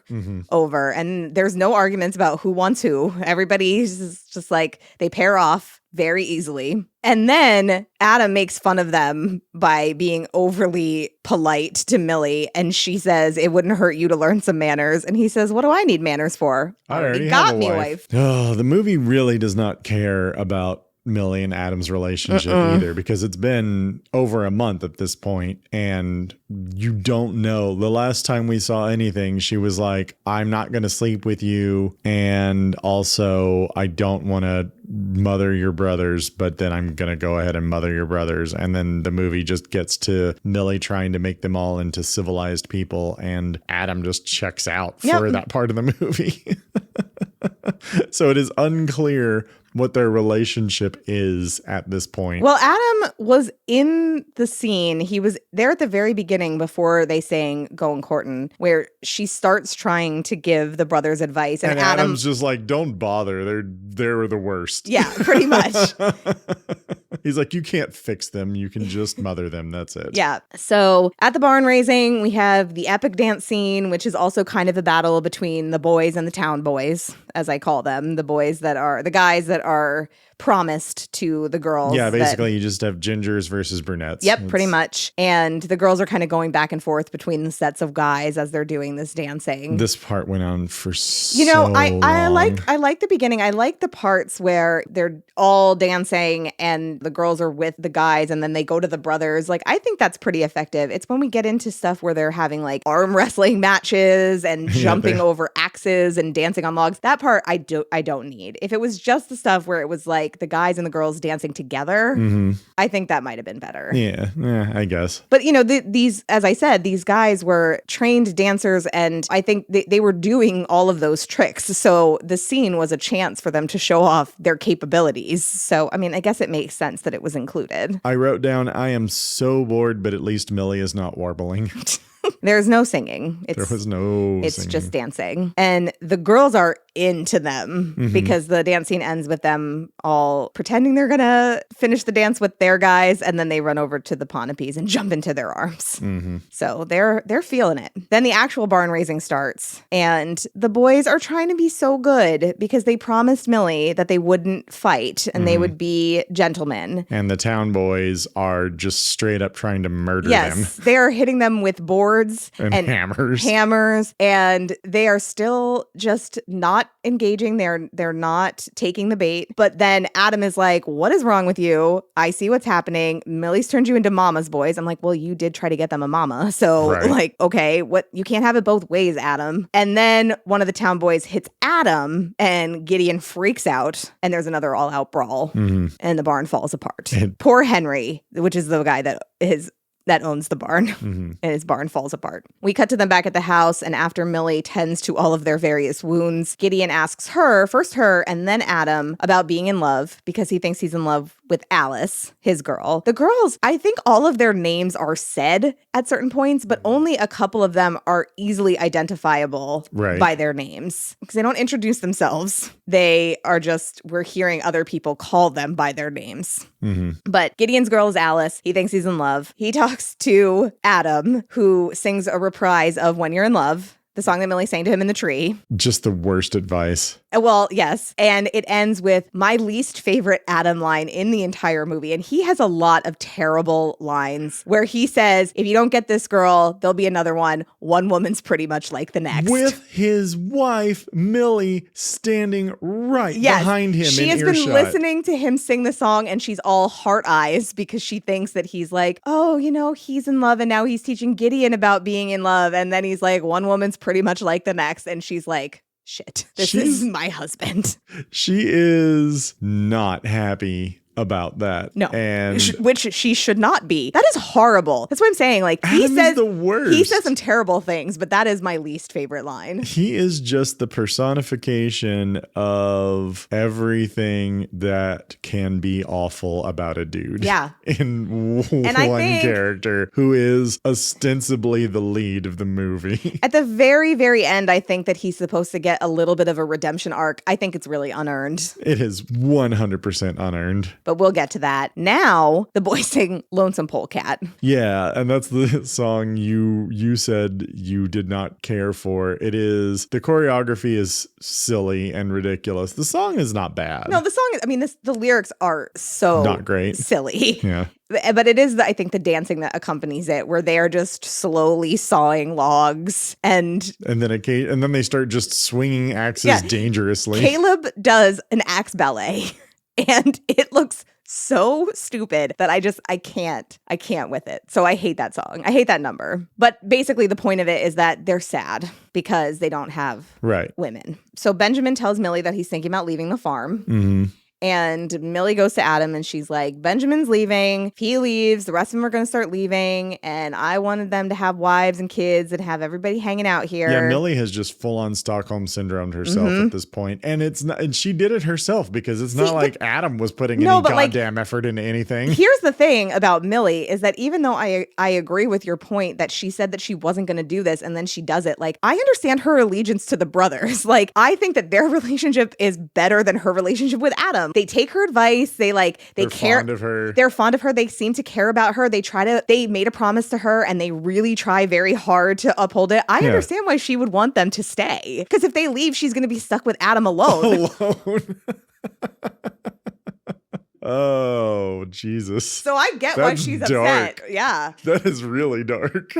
over. And there's no arguments about who wants who. Everybody's just like, they pair off very easily. And then Adam makes fun of them by being overly polite to Millie. And she says, it wouldn't hurt you to learn some manners. And he says, what do I need manners for? I already got me a wife. Oh, the movie really does not care about Millie and Adam's relationship either, because it's been over a month at this point and you don't know. The last time we saw anything, she was like, I'm not going to sleep with you. And also, I don't want to mother your brothers, but then I'm going to go ahead and mother your brothers. And then the movie just gets to Millie trying to make them all into civilized people. And Adam just checks out for that part of the movie. So it is unclear what their relationship is at this point. Well, Adam was in the scene. He was there at the very beginning before they sang Going Courtin', where she starts trying to give the brothers advice. And Adam's just like, don't bother. They're the worst. Yeah, pretty much. He's like, you can't fix them. You can just mother them. That's it. Yeah. So at the barn raising, we have the epic dance scene, which is also kind of a battle between the boys and the town boys, as I call them. The guys that are promised to the girls. Yeah, basically you just have gingers versus brunettes. Yep, pretty much. And the girls are kind of going back and forth between the sets of guys as they're doing this dancing. This part went on for so I long. like the beginning. I like the parts where they're all dancing and the girls are with the guys and then they go to the brothers. Like, I think that's pretty effective. It's when we get into stuff where they're having like arm wrestling matches and jumping over axes and dancing on logs. That part I don't need. If it was just the stuff where it was like the guys and the girls dancing together, I think that might have been better. Yeah, I guess. But, these, as I said, these guys were trained dancers and I think they were doing all of those tricks. So the scene was a chance for them to show off their capabilities. So, I mean, I guess it makes sense that it was included. I wrote down, I am so bored, but at least Millie is not warbling. There's no singing. There was no It's singing. just dancing. And the girls are into them because the dance scene ends with them all pretending they're going to finish the dance with their guys. And then they run over to the Ponapis and jump into their arms. So they're feeling it. Then the actual barn raising starts. And the boys are trying to be so good because they promised Millie that they wouldn't fight and they would be gentlemen. And the town boys are just straight up trying to murder them. Yes, they are hitting them with boards and hammers, and they are still just not engaging. They're not taking the bait. But then Adam is like, "What is wrong with you? I see what's happening. Millie's turned you into mama's boys." I'm like, "Well, you did try to get them a mama, so like, okay, what? You can't have it both ways, Adam." And then one of the town boys hits Adam, and Gideon freaks out, and there's another all-out brawl, and the barn falls apart. Poor Henry, which is the guy that owns the barn, and his barn falls apart. We cut to them back at the house, and after Millie tends to all of their various wounds, Gideon asks first her, and then Adam about being in love because he thinks he's in love with Alice, his girl. The girls, I think all of their names are said at certain points, but only a couple of them are easily identifiable by their names because they don't introduce themselves. They are just, we're hearing other people call them by their names. But Gideon's girl is Alice. He thinks he's in love. He talks to Adam, who sings a reprise of When You're in Love, the song that Millie sang to him in the tree. Just the worst advice. Well, yes. And it ends with my least favorite Adam line in the entire movie. And he has a lot of terrible lines where he says, if you don't get this girl, there'll be another one. One woman's pretty much like the next. With his wife, Millie, standing right behind him she in has earshot. been listening to him sing the song and she's all heart eyes because she thinks that he's like, oh, he's in love and now he's teaching Gideon about being in love. And then he's like, one woman's pretty much like the next. And she's like, shit, this is my husband. She is not happy about that. No, and which she should not be. That is horrible. That's what I'm saying. Like Adam is the worst. He says some terrible things, but that is my least favorite line. He is just the personification of everything that can be awful about a dude. Yeah. In one character who is ostensibly the lead of the movie. At the very, very end, I think that he's supposed to get a little bit of a redemption arc. I think it's really unearned. It is 100% unearned. But we'll get to that. Now, the boys sing Lonesome Polecat. Yeah, and that's the song you said you did not care for. It is, the choreography is silly and ridiculous. The song is not bad. No, the song is, I mean, the lyrics are so not great. Silly. Yeah. But it is, I think, the dancing that accompanies it, where they are just slowly sawing logs and then they start just swinging axes dangerously. Caleb does an axe ballet. And it looks so stupid that I can't with it. So I hate that song. I hate that number. But basically the point of it is that they're sad because they don't have women. So Benjamin tells Millie that he's thinking about leaving the farm. And Millie goes to Adam and she's like, Benjamin's leaving. If he leaves, the rest of them are going to start leaving. And I wanted them to have wives and kids and have everybody hanging out here. Yeah, Millie has just full on Stockholm syndrome herself at this point. And it's not, and she did it herself because it's not like Adam was putting any goddamn effort into anything. Here's the thing about Millie is that even though I agree with your point that she said that she wasn't going to do this and then she does it, like, I understand her allegiance to the brothers. Like, I think that their relationship is better than her relationship with Adam. They take her advice. They're care fond of her. They're fond of her. They seem to care about her. They made a promise to her and they really try very hard to uphold it. I understand why she would want them to stay. Because if they leave, she's going to be stuck with Adam alone. Oh, Jesus. So I get why That's she's dark. upset. Yeah. That is really dark.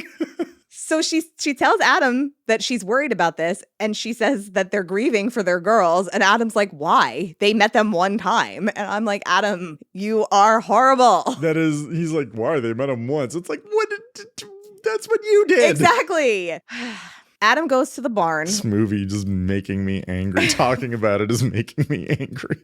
So she tells Adam that she's worried about this, and she says that they're grieving for their girls. And Adam's like, why? They met them one time. And I'm like, Adam, you are horrible. He's like, why? They met him once. It's like, that's what you did. Exactly. Adam goes to the barn. This movie just making me angry. Talking about it is making me angry.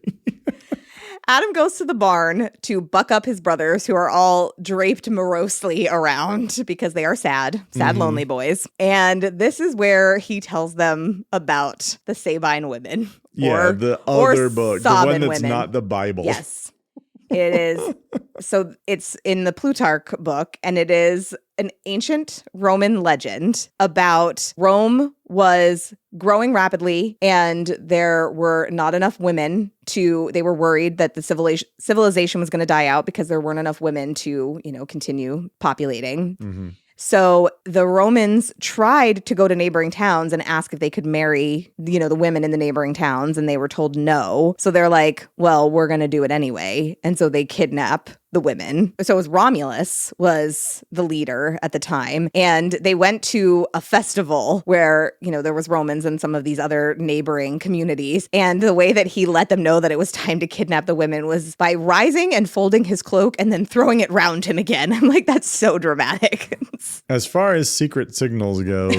Adam goes to the barn to buck up his brothers, who are all draped morosely around because they are sad, lonely boys. And this is where he tells them about the Sabine women. Yeah, the other book, the one that's not the Bible. Yes. It is. So it's in the Plutarch book, and it is an ancient Roman legend about Rome was growing rapidly, and there were not enough women they were worried that the civilization was going to die out because there weren't enough women to, continue populating. Mm-hmm. So the Romans tried to go to neighboring towns and ask if they could marry, the women in the neighboring towns, and they were told no. So they're like, well, we're going to do it anyway. And so they kidnap the women. So it was Romulus was the leader at the time. And they went to a festival where, there was Romans and some of these other neighboring communities. And the way that he let them know that it was time to kidnap the women was by rising and folding his cloak and then throwing it round him again. I'm like, that's so dramatic. As far as secret signals go,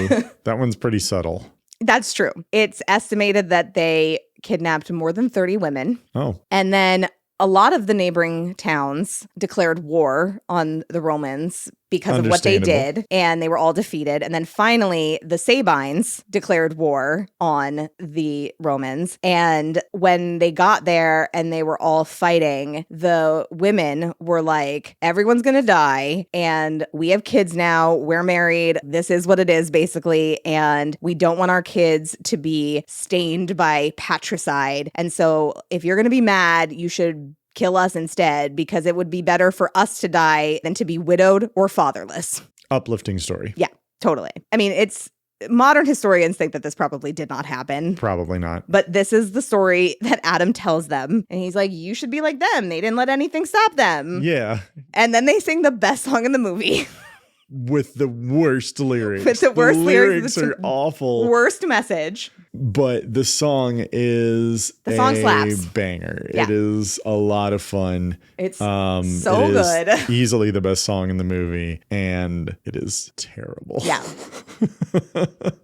that one's pretty subtle. That's true. It's estimated that they kidnapped more than 30 women. Oh. And then a lot of the neighboring towns declared war on the Romans because of what they did, and they were all defeated. And then finally, the Sabines declared war on the Romans. And when they got there and they were all fighting, the women were like, everyone's going to die, and we have kids now, we're married, this is what it is, basically, and we don't want our kids to be stained by patricide. And so if you're going to be mad, you should kill us instead, because it would be better for us to die than to be widowed or fatherless. Uplifting story. Yeah, totally. I mean, modern historians think that this probably did not happen. Probably not. But this is the story that Adam tells them. And he's like, you should be like them. They didn't let anything stop them. Yeah. And then they sing the best song in the movie. With the worst lyrics. With the worst lyrics. The lyrics are awful. Worst message. But the song is slaps. Banger. Yeah. It is a lot of fun. It's so good. Easily the best song in the movie, and it is terrible. Yeah.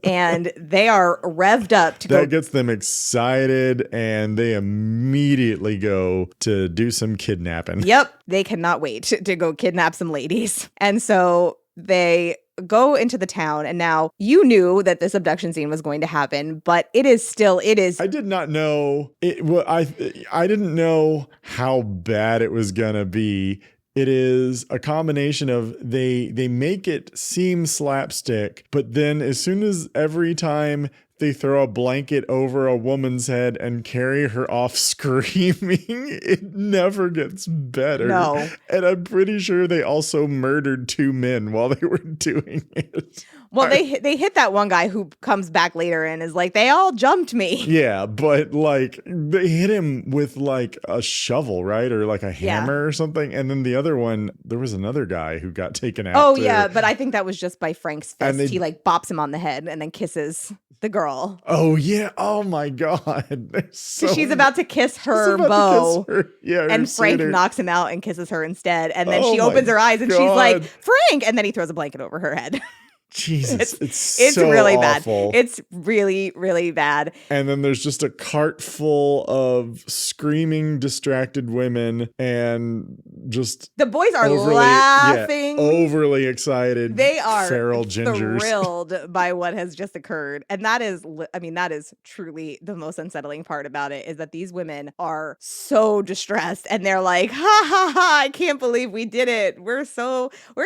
And they are revved up to go. That gets them excited, and they immediately go to do some kidnapping. Yep. They cannot wait to go kidnap some ladies. And so they go into the town, and now you knew that this abduction scene was going to happen, but it is. I did not know it. Well, I didn't know how bad it was gonna be. It is a combination of they make it seem slapstick, but then as soon as every time they throw a blanket over a woman's head and carry her off screaming, it never gets better. No. And I'm pretty sure they also murdered 2 men while they were doing it. Well, they hit that one guy who comes back later and is like, they all jumped me. Yeah, but like they hit him with like a shovel, right? Or like a hammer or something. And then the other one, there was another guy who got taken out. Oh, too. yeah, but I think that was just by Frank's fist. He like bops him on the head and then kisses the girl. Oh, yeah. Oh, my God. She's about to kiss her bow. Yeah, and Frank knocks him out and kisses her instead. And then she opens her eyes and she's like, Frank! And then he throws a blanket over her head. Jesus, it's so really awful. bad. It's really, really bad. And then there's just a cart full of screaming, distracted women, and just the boys are laughing, overly excited. They are feral gingers, thrilled by what has just occurred, and that is truly the most unsettling part about it. Is that these women are so distressed, and they're like, "Ha ha ha! I can't believe we did it. We're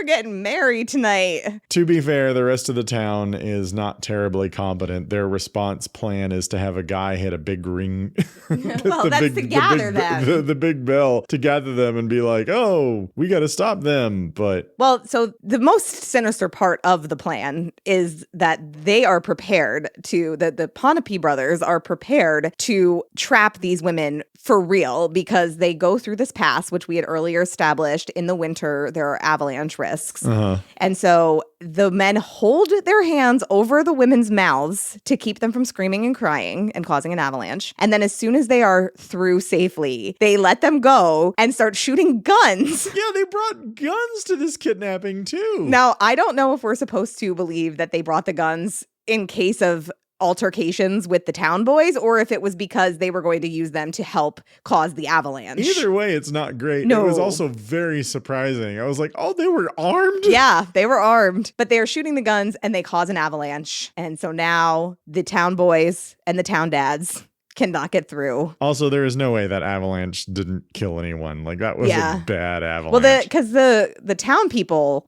getting married tonight." To be fair, the rest of the town is not terribly competent. Their response plan is to have a guy hit a big ring. Well, that's to gather them. The big bell to gather them and be like, oh, we got to stop them. But well, so the most sinister part of the plan is that they are prepared to, the Ponape brothers are prepared to trap these women for real because they go through this pass, which we had earlier established. In the winter, there are avalanche risks. And so the men hold their hands over the women's mouths to keep them from screaming and crying and causing an avalanche. And then as soon as they are through safely, they let them go and start shooting guns. yeah, they brought guns to this kidnapping too. Now, I don't know if we're supposed to believe that they brought the guns in case of altercations with the town boys or if it was because they were going to use them to help cause the avalanche. Either way, it's not great. No. It was also very surprising. I was like, oh, they were armed? Yeah, they were armed, but they are shooting the guns and they cause an avalanche. And so now the town boys and the town dads cannot get through. Also, there is no way that avalanche didn't kill anyone. Like, that was a bad avalanche. Well, because the townspeople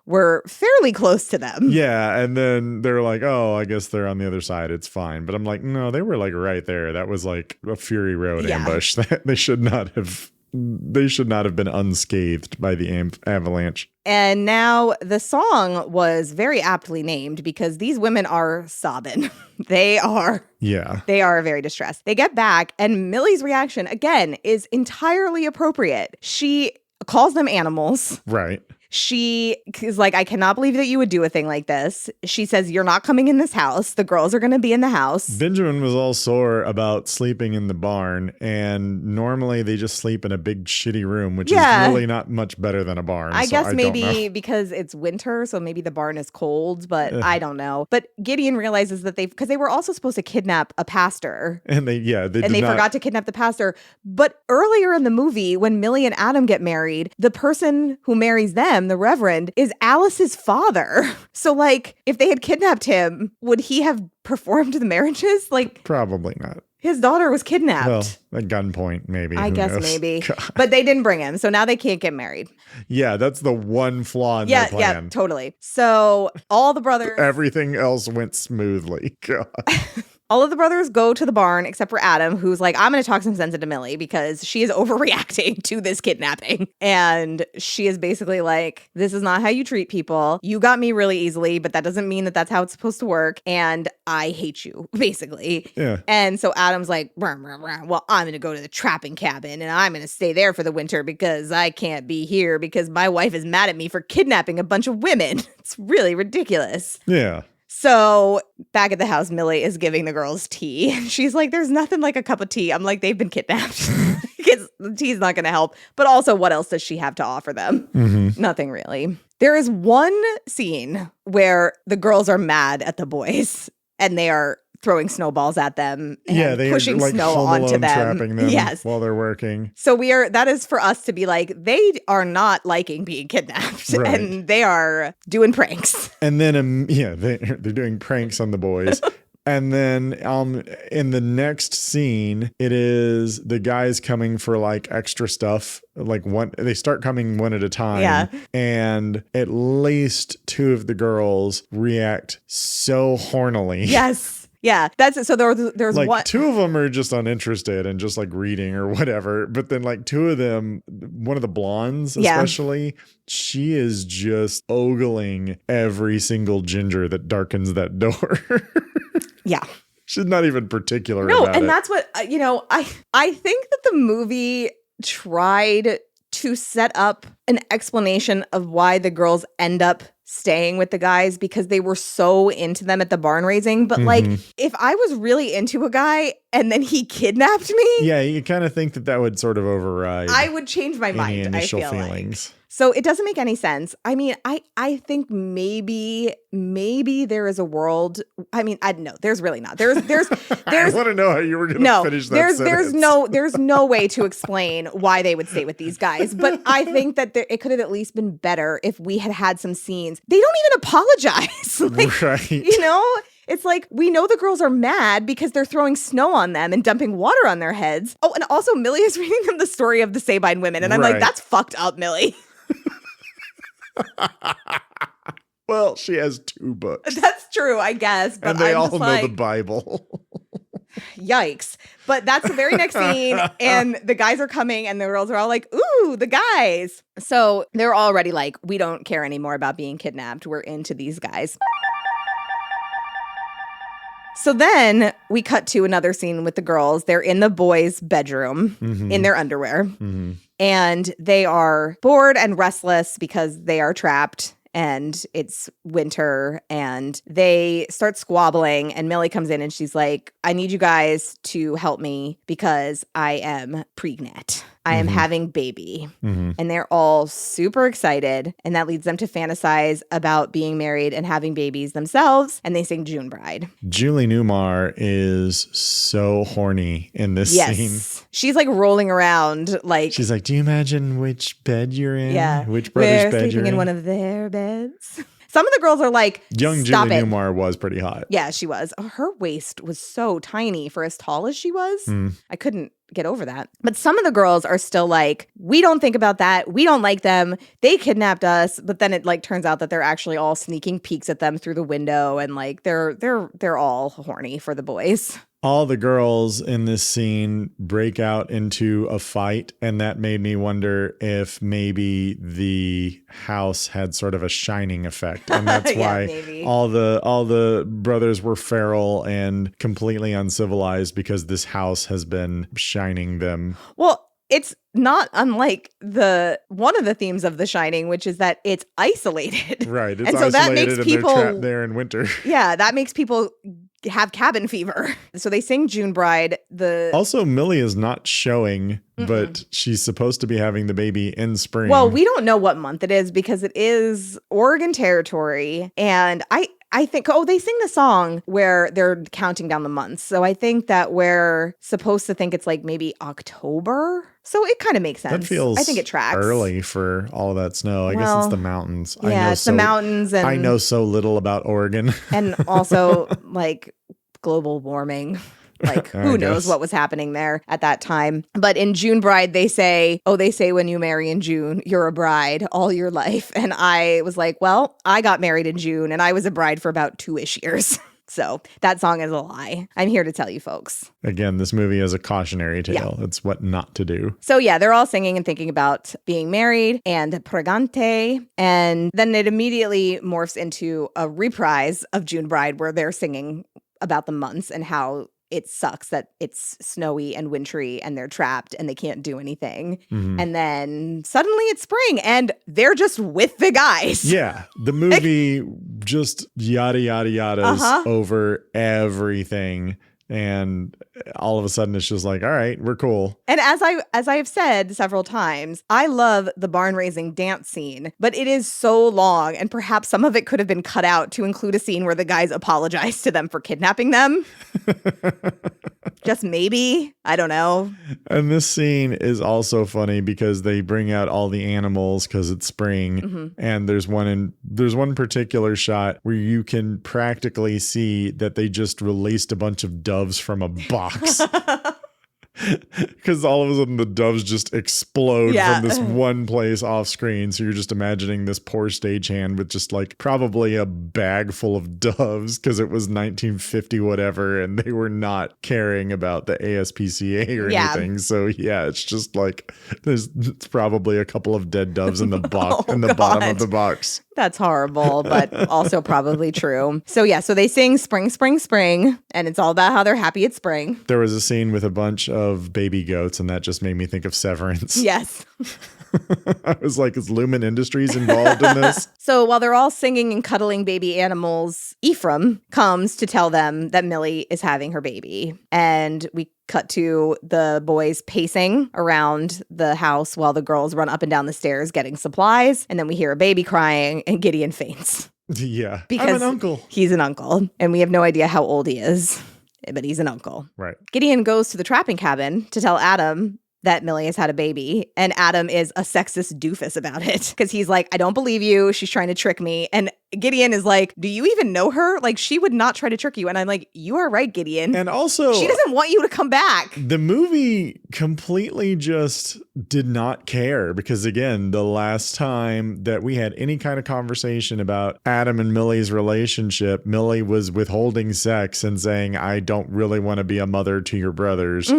were fairly close to them. Yeah, and then they're like, oh, I guess they're on the other side. It's fine. But I'm like, no, they were like right there. That was like a Fury Road ambush. They should not have been unscathed by the avalanche. And now the song was very aptly named because these women are sobbing. They are very distressed. They get back and Millie's reaction, again, is entirely appropriate. She calls them animals. Right. She is like, I cannot believe that you would do a thing like this. She says, you're not coming in this house. The girls are going to be in the house. Benjamin was all sore about sleeping in the barn, and normally they just sleep in a big shitty room, which is really not much better than a barn. I guess maybe because it's winter, so maybe the barn is cold, but I don't know. But Gideon realizes that because they were also supposed to kidnap a pastor. And they forgot to kidnap the pastor. But earlier in the movie, when Millie and Adam get married, the person who marries them, the Reverend, is Alice's father. So, like, if they had kidnapped him, would he have performed the marriages? Like, probably not. His daughter was kidnapped. Well, at gunpoint, maybe. I guess knows? Maybe. But they didn't bring him, so now they can't get married. Yeah, that's the one flaw in their plan. Yeah, totally. So all the brothers... Everything else went smoothly. God. All of the brothers go to the barn except for Adam, who's like, I'm going to talk some sense into Millie because she is overreacting to this kidnapping. And she is basically like, this is not how you treat people. You got me really easily, but that doesn't mean that that's how it's supposed to work. And I hate you, basically. Yeah. And so Adam's like, well, I'm going to go to the trapping cabin and I'm going to stay there for the winter because I can't be here because my wife is mad at me for kidnapping a bunch of women. It's really ridiculous. Yeah. So back at the house, Millie is giving the girls tea. She's like, there's nothing like a cup of tea. I'm like, they've been kidnapped. Because the tea's not going to help. But also, what else does she have to offer them? Mm-hmm. Nothing really. There is one scene where the girls are mad at the boys and they are throwing snowballs at them and they pushing are like snow Home onto Alone them. Trapping them while they're working. So that is for us to be like, they are not liking being kidnapped and they are doing pranks. And then, they're doing pranks on the boys. And then in the next scene, it is the guys coming for like extra stuff. Like they start coming one at a time. Yeah. And at least two of the girls react so hornily. Yes. Yeah, that's it. So there's like one. Two of them are just uninterested and just like reading or whatever. But then like two of them, one of the blondes especially, she is just ogling every single ginger that darkens that door. Yeah. She's not even particular about it. No, and that's what, I think that the movie tried to set up an explanation of why the girls end up staying with the guys because they were so into them at the barn raising. But like, if I was really into a guy and then he kidnapped me. Yeah, you kind of think that would sort of override. I would change my mind. Initial I feel feelings. Like. So it doesn't make any sense. I mean, I think maybe there is a world. I mean, I don't know. There's really not. There's I want to know how you were going to finish that sentence. There's no way to explain why they would stay with these guys. But I think that it could have at least been better if we had some scenes. They don't even apologize. Right. You know? It's like, we know the girls are mad because they're throwing snow on them and dumping water on their heads. Oh, and also Millie is reading them the story of the Sabine women. And I'm like, that's fucked up, Millie. Well, she has 2 books. That's true, I guess. But And they I'm all just know like, the Bible. yikes. But that's the very next scene. And the guys are coming and the girls are all like, ooh, the guys. So they're already like, we don't care anymore about being kidnapped. We're into these guys. So then we cut to another scene with the girls. They're in the boys' bedroom in their underwear. And they are bored and restless because they are trapped. And it's winter and they start squabbling and Millie comes in and she's like, I need you guys to help me because I am pregnant. I am having baby. And they're all super excited. And that leads them to fantasize about being married and having babies themselves. And they sing June Bride. Julie Newmar is so horny in this scene. She's like rolling around like. She's like, do you imagine which bed you're in? Yeah. Which brother's We're bed sleeping you're in one of their beds. Some of the girls are like, Young stop Julie it. Newmar was pretty hot. Yeah, she was. Her waist was so tiny for as tall as she was. I couldn't get over that. But some of the girls are still like, we don't think about that. We don't like them. They kidnapped us. But then it like turns out that they're actually all sneaking peeks at them through the window and like they're all horny for the boys. All the girls in this scene break out into a fight, and that made me wonder if maybe the house had sort of a shining effect, and that's Yeah, why maybe. all the brothers were feral and completely uncivilized because this house has been shining them. Well, it's not unlike one of the themes of The Shining, which is that it's isolated. Right, it's And so that isolated makes and people- they're trapped there in winter. Yeah, that makes people have cabin fever. So they sing June Bride. Also, Millie is not showing, but she's supposed to be having the baby in spring. Well, we don't know what month it is because it is Oregon territory. And I think, they sing the song where they're counting down the months. So I think that we're supposed to think it's like maybe October. So it kind of makes sense. That feels I think it tracks. early for all of that snow. I guess Well, it's the mountains. Yeah, it's the mountains. And I know so little about Oregon. And also like global warming. Like, who I knows guess. what was happening there at that time. But in June Bride, they say when you marry in June, you're a bride all your life. And I was like, well, I got married in June and I was a bride for about 2-ish years. So that song is a lie. I'm here to tell you folks. Again, this movie is a cautionary tale. It's what not to do. So yeah, they're all singing and thinking about being married and pregante. And then it immediately morphs into a reprise of June Bride where they're singing about the months and how it sucks that it's snowy and wintry and they're trapped and they can't do anything. And then suddenly it's spring and they're just with the guys. Yeah. The movie just yada, yada, yadas over everything. And all of a sudden it's just like, all right, we're cool. And as I have said several times, I love the barn raising dance scene, but it is so long and perhaps some of it could have been cut out to include a scene where the guys apologize to them for kidnapping them. Just maybe. I don't know. And this scene is also funny because they bring out all the animals because it's spring. And there's one particular shot where you can practically see that they just released a bunch of doves from a box. Because all of a sudden the doves just explode from this one place off screen. So you're just imagining this poor stagehand with just like probably a bag full of doves because it was 1950 whatever and they were not caring about the ASPCA or anything. So yeah, it's just like it's probably a couple of dead doves in the box in the bottom of the box. That's horrible, but also probably true. So yeah, so they sing spring, spring, spring, and it's all about how they're happy it's spring. There was a scene with a bunch of baby goats, and that just made me think of Severance. Yes. I was like, is Lumen Industries involved in this? So while they're all singing and cuddling baby animals, Ephraim comes to tell them that Millie is having her baby. And we cut to the boys pacing around the house while the girls run up and down the stairs getting supplies. And then we hear a baby crying and Gideon faints. Yeah. Because I'm an uncle. He's an uncle. And we have no idea how old he is, but he's an uncle. Right. Gideon goes to the trapping cabin to tell Adam that Millie has had a baby. And Adam is a sexist doofus about it because he's like, I don't believe you. She's trying to trick me. And Gideon is like, do you even know her? Like, she would not try to trick you. And I'm like, you are right, Gideon. And also, she doesn't want you to come back. The movie completely just did not care because, again, the last time that we had any kind of conversation about Adam and Millie's relationship, Millie was withholding sex and saying, I don't really want to be a mother to your brothers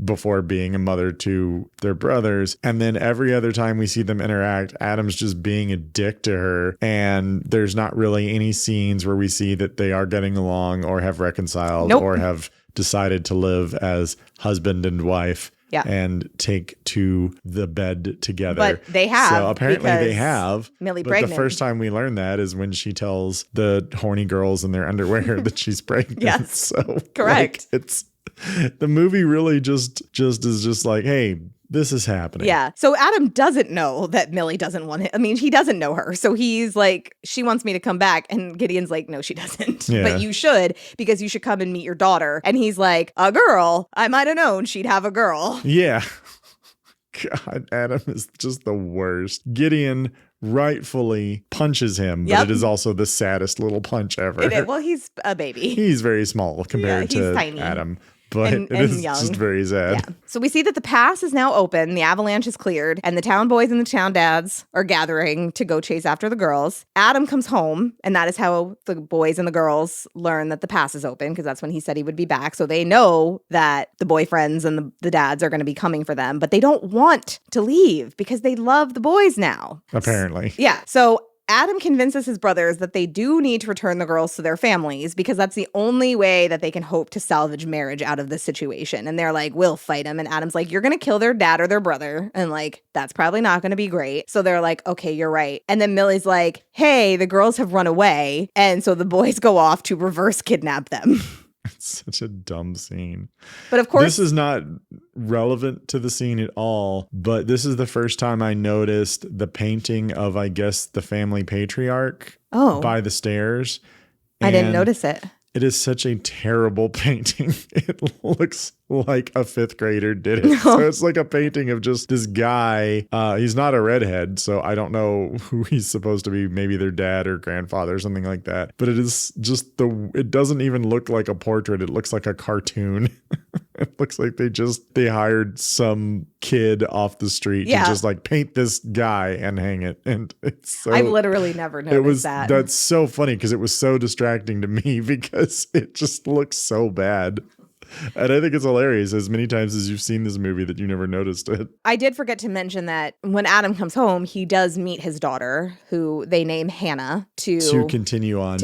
before being a mother to their brothers. And then every other time we see them interact, Adam's just being a dick to her. And there's not really any scenes where we see that they are getting along or have reconciled or have decided to live as husband and wife. Yeah. And take to the bed together. But they have. So apparently they have. Millie but pregnant. The first time we learn that is when she tells the horny girls in their underwear that she's pregnant. Yes. So correct. It's the movie really just is just like, hey, this is happening. Yeah. So Adam doesn't know that Millie doesn't want him. I mean, he doesn't know her. So he's like, she wants me to come back. And Gideon's like, no, she doesn't. Yeah. But you should, because you should come and meet your daughter. And he's like, a girl? I might have known she'd have a girl. Yeah. God, Adam is just the worst. Gideon rightfully punches him, but it is also the saddest little punch ever. Well, he's a baby. He's very small compared to tiny. Adam. But and it is young. just very sad. Yeah. So we see that the pass is now open, the avalanche is cleared, and the town boys and the town dads are gathering to go chase after the girls. Adam comes home, and that is how the boys and the girls learn that the pass is open, because that's when he said he would be back. So they know that the boyfriends and the dads are going to be coming for them, but they don't want to leave because they love the boys now. Apparently. Yeah. So Adam convinces his brothers that they do need to return the girls to their families because that's the only way that they can hope to salvage marriage out of this situation. And they're like, we'll fight him. And Adam's like, you're going to kill their dad or their brother. And like, that's probably not going to be great. So they're like, okay, you're right. And then Millie's like, hey, the girls have run away. And so the boys go off to reverse kidnap them. It's such a dumb scene. But of course, this is not relevant to the scene at all, but this is the first time I noticed the painting of, I guess, the family patriarch by the stairs. I didn't notice it. It is such a terrible painting. It looks like a fifth grader did it. No. So it's like a painting of just this guy. He's not a redhead, so I don't know who he's supposed to be. Maybe their dad or grandfather or something like that. But it is just it doesn't even look like a portrait. It looks like a cartoon. It looks like they hired some kid off the street to just like paint this guy and hang it. And it's so, I've literally never noticed that. That's so funny because it was so distracting to me because it just looks so bad. And I think it's hilarious as many times as you've seen this movie that you never noticed it. I did forget to mention that when Adam comes home, he does meet his daughter, who they name Hannah, to continue on.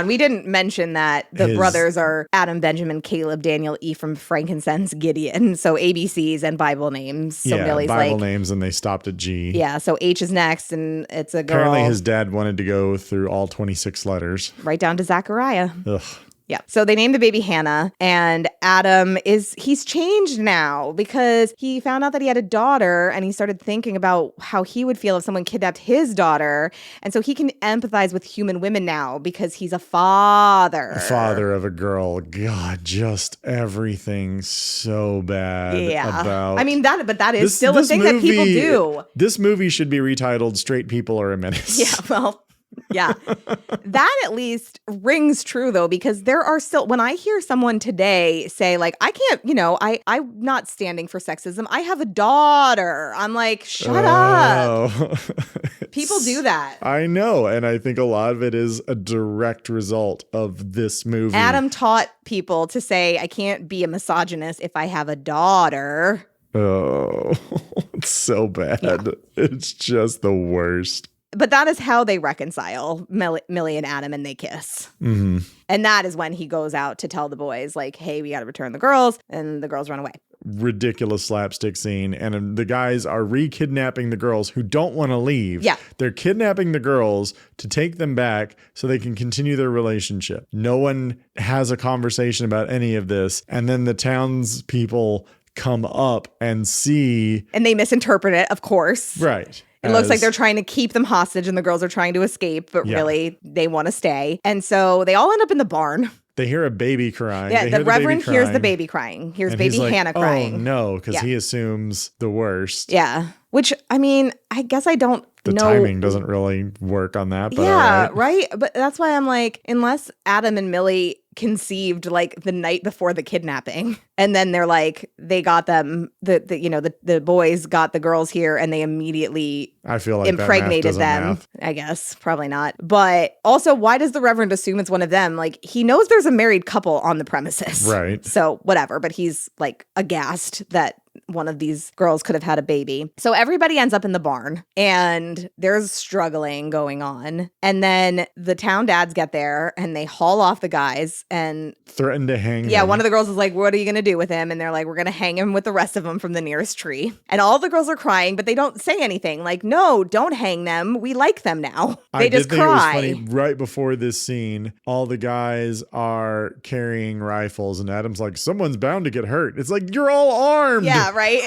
We didn't mention that the brothers are Adam, Benjamin, Caleb, Daniel, Ephraim, Frankincense, Gideon. So ABCs and Bible names. So Millie's Bible names, and they stopped at G. Yeah, so H is next, and it's a girl. Apparently his dad wanted to go through all 26 letters. Right down to Zachariah. Ugh. Yeah. So they named the baby Hannah, and Adam he's changed now because he found out that he had a daughter, and he started thinking about how he would feel if someone kidnapped his daughter. And so he can empathize with human women now because he's a father. A father of a girl. God, just everything so bad. Yeah. I mean, that is still a thing that people do. This movie should be retitled Straight People Are a Menace. Yeah, well. Yeah. That at least rings true, though, because there are still, when I hear someone today say, like, I can't, I'm not standing for sexism. I have a daughter. I'm like, shut up. People do that. I know. And I think a lot of it is a direct result of this movie. Adam taught people to say, I can't be a misogynist if I have a daughter. Oh, it's so bad. Yeah. It's just the worst. But that is how they reconcile, Millie and Adam, and they kiss. Mm-hmm. And that is when he goes out to tell the boys, like, hey, we got to return the girls. And the girls run away. Ridiculous slapstick scene. And the guys are re-kidnapping the girls who don't want to leave. Yeah. They're kidnapping the girls to take them back so they can continue their relationship. No one has a conversation about any of this. And then the townspeople come up and see. And they misinterpret it, of course. Right. It looks like they're trying to keep them hostage and the girls are trying to escape, but really they want to stay. And so they all end up in the barn. They hear a baby crying. Yeah, They the hear Reverend baby hears the crying, baby crying. Hears and baby he's like, Hannah crying. Oh no, because Yeah. he assumes the worst. Yeah. Which, I mean, I guess I don't The know. timing doesn't really work on that, but yeah, all right. But that's why I'm like, unless Adam and Millie conceived like the night before the kidnapping, and then they're like, they got them, the boys got the girls here, and they immediately I feel like impregnated that them. math. I guess probably not. But also, why does the Reverend assume it's one of them? Like, he knows there's a married couple on the premises, Right. So whatever. But he's like aghast that one of these girls could have had a baby. So everybody ends up in the barn and there's struggling going on. And then the town dads get there and they haul off the guys and Threatened to hang yeah, him. one of the girls is like, what are you going to do with him? And they're like, we're going to hang him with the rest of them from the nearest tree. And all the girls are crying, but they don't say anything. Like, no, don't hang them. We like them now. They just think cry. it was funny. Right before this scene, all the guys are carrying rifles, and Adam's like, someone's bound to get hurt. It's like, you're all armed. Yeah, right?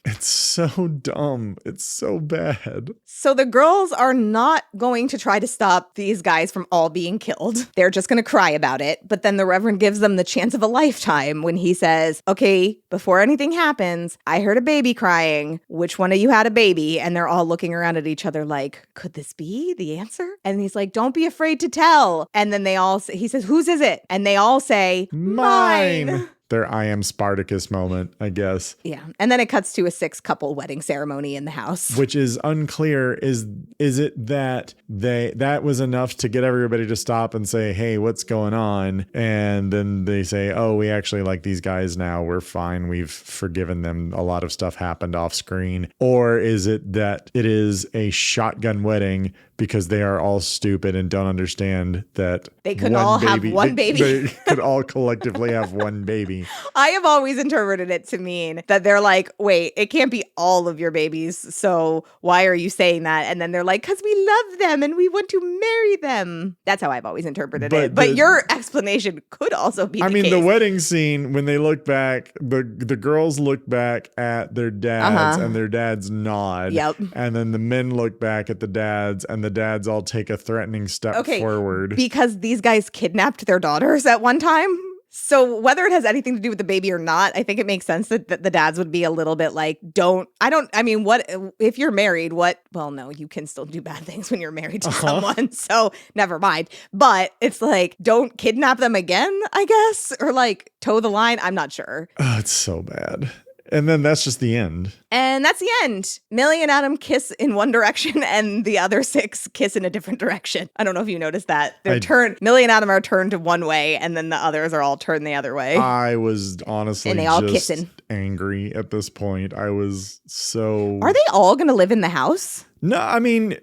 It's so dumb. It's so bad. So the girls are not going to try to stop these guys from all being killed. They're just going to cry about it. But then the Reverend gives them the chance of a lifetime when he says, okay, before anything happens, I heard a baby crying. Which one of you had a baby? And they're all looking around at each other like, could this be the answer? And he's like, don't be afraid to tell. And then he says, whose is it? And they all say, mine. Their I am Spartacus moment, I guess. Yeah. And then it cuts to a 6-couple wedding ceremony in the house. Which is unclear. Is it that that was enough to get everybody to stop and say, hey, what's going on? And then they say, oh, we actually like these guys now. We're fine. We've forgiven them. A lot of stuff happened off screen. Or is it that it is a shotgun wedding because they are all stupid and don't understand that they couldn't all have one baby. They could all collectively have one baby. I have always interpreted it to mean that they're like, wait, it can't be all of your babies. So why are you saying that? And then they're like, because we love them and we want to marry them. That's how I've always interpreted it. But your explanation could also be the case. The wedding scene, when they look back, the girls look back at their dads and their dads nod. Yep. And then the men look back at the dads and the dads all take a threatening step forward. Because these guys kidnapped their daughters at one time. So whether it has anything to do with the baby or not, I think it makes sense that the dads would be a little bit like, what if you're married, well, no, you can still do bad things when you're married to someone. So never mind. But it's like, don't kidnap them again, I guess, or like toe the line. I'm not sure. Oh, it's so bad. And then that's just the end. And that's the end. Millie and Adam kiss in one direction and the other 6 kiss in a different direction. I don't know if you noticed that. Millie and Adam are turned to one way and then the others are all turned the other way. I was honestly and they all just kissing. Angry at this point. I was so... Are they all going to live in the house? No, I mean,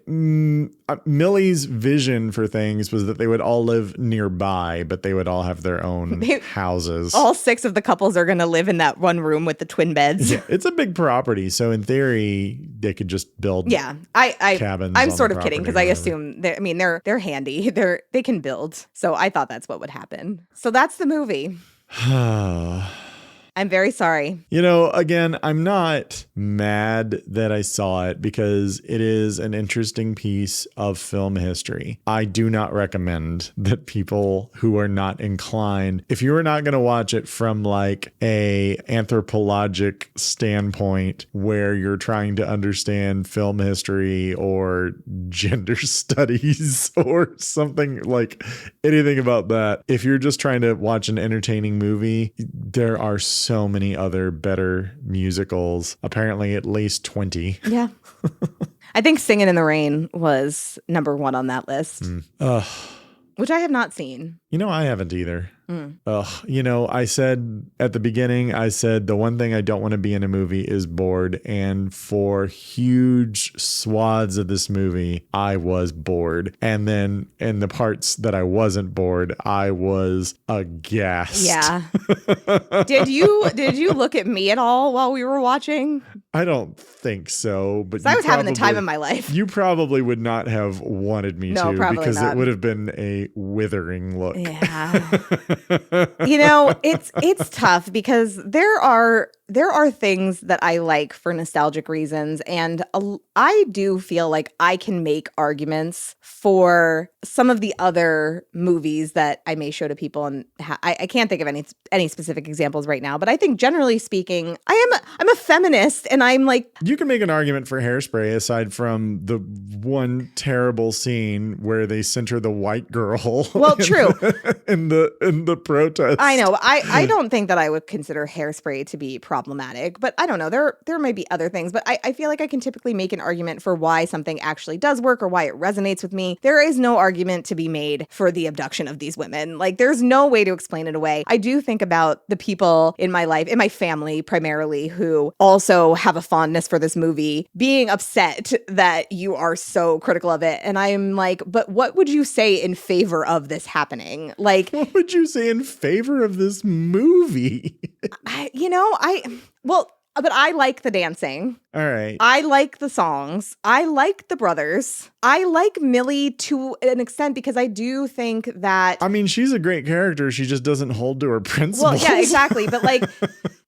Millie's vision for things was that they would all live nearby, but they would all have their own houses. All 6 of the couples are going to live in that one room with the twin beds. Yeah, it's a big property, so in theory, they could just build cabins. I'm sort of kidding because I assume they're handy. They can build. So I thought that's what would happen. So that's the movie. I'm very sorry. Again, I'm not mad that I saw it because it is an interesting piece of film history. I do not recommend that people who are not inclined, if you are not going to watch it from like a anthropologic standpoint where you're trying to understand film history or gender studies or something like anything about that, if you're just trying to watch an entertaining movie, there are so many other better musicals, apparently at least 20. Yeah. I think Singin' in the Rain was number 1 on that list, which I have not seen. I haven't either. I said at the beginning, the one thing I don't want to be in a movie is bored. And for huge swaths of this movie, I was bored. And then in the parts that I wasn't bored, I was aghast. Yeah. Did you look at me at all while we were watching? I don't think so. But I was having the time of my life. You probably would not have wanted me to because not. It would have been a withering look. Yeah. It's tough because there are are things that I like for nostalgic reasons, and I do feel like I can make arguments for some of the other movies that I may show to people, and I can't think of any specific examples right now, but I think generally speaking, I'm a feminist, and I'm like, you can make an argument for Hairspray aside from the one terrible scene where they center the white girl. Well, true. in the protest. I know. I don't think that I would consider Hairspray to be problematic, but I don't know. There might be other things, but I feel like I can typically make an argument for why something actually does work or why it resonates with me. There is no argument to be made for the abduction of these women. Like, there's no way to explain it away. I do think about the people in my life, in my family primarily, who also have a fondness for this movie, being upset that you are so critical of it. And I'm like, but what would you say in favor of this happening? Like, what would you say in favor of this movie? But I like the dancing. All right. I like the songs. I like the brothers. I like Millie to an extent because I do think that... I mean, she's a great character. She just doesn't hold to her principles. Well, yeah, exactly. But like,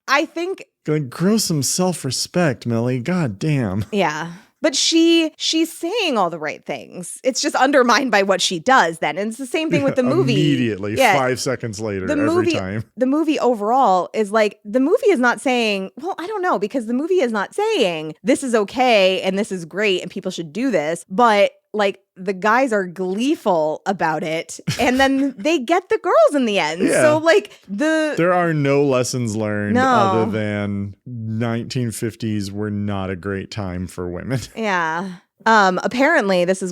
I think... Like, grow some self-respect, Millie. God damn. Yeah. But she's saying all the right things. It's just undermined by what she does then. And it's the same thing with the movie. Immediately, 5 seconds later, every time. The movie overall is like, the movie is not saying, well, I don't know, because the movie is not saying this is okay and this is great and people should do this. But like, the guys are gleeful about it, and then they get the girls in the end. Yeah. So like there are no lessons learned other than 1950s were not a great time for women. Yeah. Apparently this is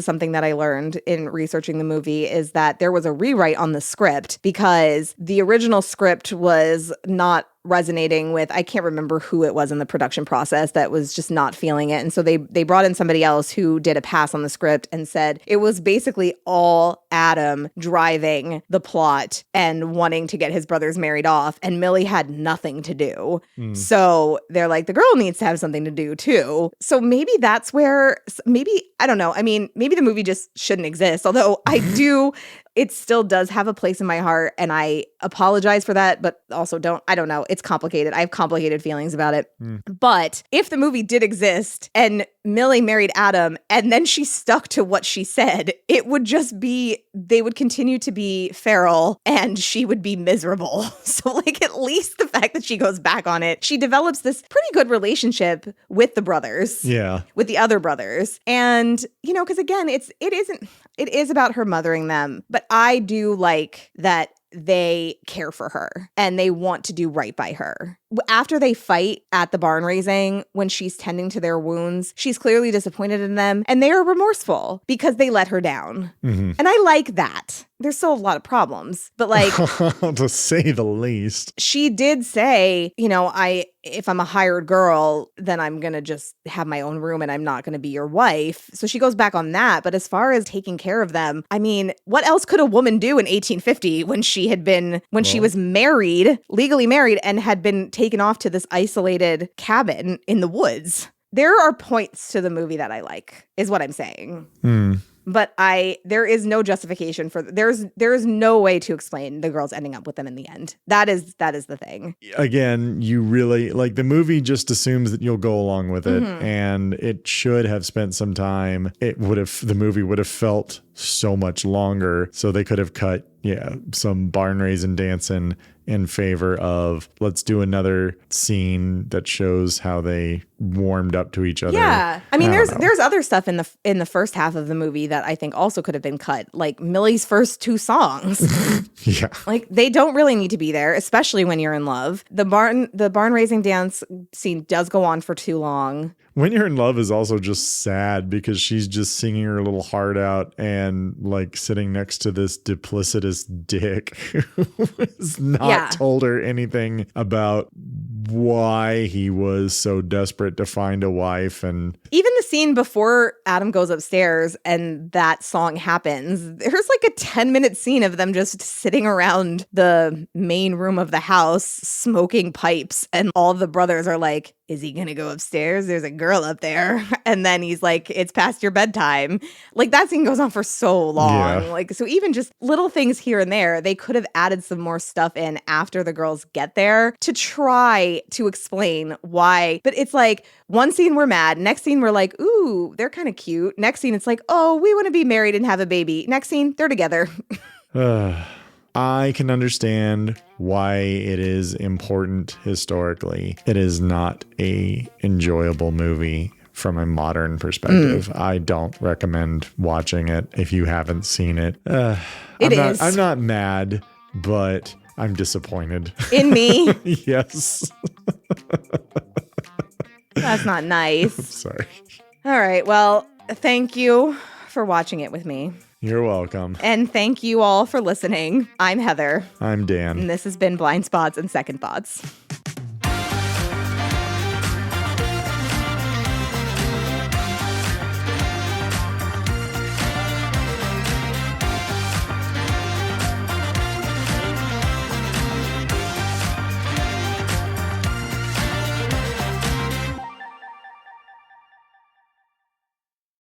something that I learned in researching the movie, is that there was a rewrite on the script because the original script was not resonating with, I can't remember who it was in the production process that was just not feeling it. And so they brought in somebody else who did a pass on the script and said it was basically all Adam driving the plot and wanting to get his brothers married off, and Millie had nothing to do. So they're like, the girl needs to have something to do too. So maybe that's where, I don't know. I mean, maybe the movie just shouldn't exist, although it still does have a place in my heart, and I apologize for that, but also I don't know. It's complicated. I have complicated feelings about it. But if the movie did exist and Millie married Adam and then she stuck to what she said, it would just be, they would continue to be feral and she would be miserable. So like, at least the fact that she goes back on it, she develops this pretty good relationship with the brothers. Yeah. With the other brothers. And, because again, it is about her mothering them, but I do like that they care for her and they want to do right by her. After they fight at the barn raising, when she's tending to their wounds, she's clearly disappointed in them, and they are remorseful because they let her down. Mm-hmm. And I like that. There's still a lot of problems, but like, to say the least, she did say, if I'm a hired girl, then I'm going to just have my own room and I'm not going to be your wife. So she goes back on that. But as far as taking care of them, I mean, what else could a woman do in 1850 when she was married, legally married, and had been taken off to this isolated cabin in the woods? There are points to the movie that I like, is what I'm saying. But there is no justification for, there is no way to explain the girls ending up with them in the end. That is the thing. Again, you really, like, the movie just assumes that you'll go along with it, and it should have spent some time. The movie would have felt so much longer, so they could have cut some barn raising dancing in favor of, let's do another scene that shows how they warmed up to each other. Yeah. I mean, there's other stuff in the first half of the movie that I think also could have been cut, like Millie's first 2 songs. Yeah. Like, they don't really need to be there, especially when you're in love. The barn raising dance scene does go on for too long. When You're in Love is also just sad because she's just singing her little heart out and like sitting next to this duplicitous dick who has not told her anything about why he was so desperate to find a wife. And even the scene before Adam goes upstairs and that song happens, there's like a 10-minute scene of them just sitting around the main room of the house smoking pipes, and all the brothers are like, is he gonna go upstairs? There's a girl up there. And then he's like, it's past your bedtime. Like that scene goes on for so long. Yeah. Like, so even just little things here and there, they could have added some more stuff in after the girls get there to try to explain why. But it's like one scene we're mad, next scene we're like, ooh, they're kind of cute. Next scene it's like, oh, we want to be married and have a baby. Next scene, they're together. I can understand why it is important historically. It is not a enjoyable movie from a modern perspective. I don't recommend watching it if you haven't seen it. I'm not mad, but I'm disappointed. In me. Yes. That's not nice. Sorry. All right. Well, thank you for watching it with me. You're welcome. And thank you all for listening. I'm Heather. I'm Dan. And this has been Blind Spots and Second Thoughts.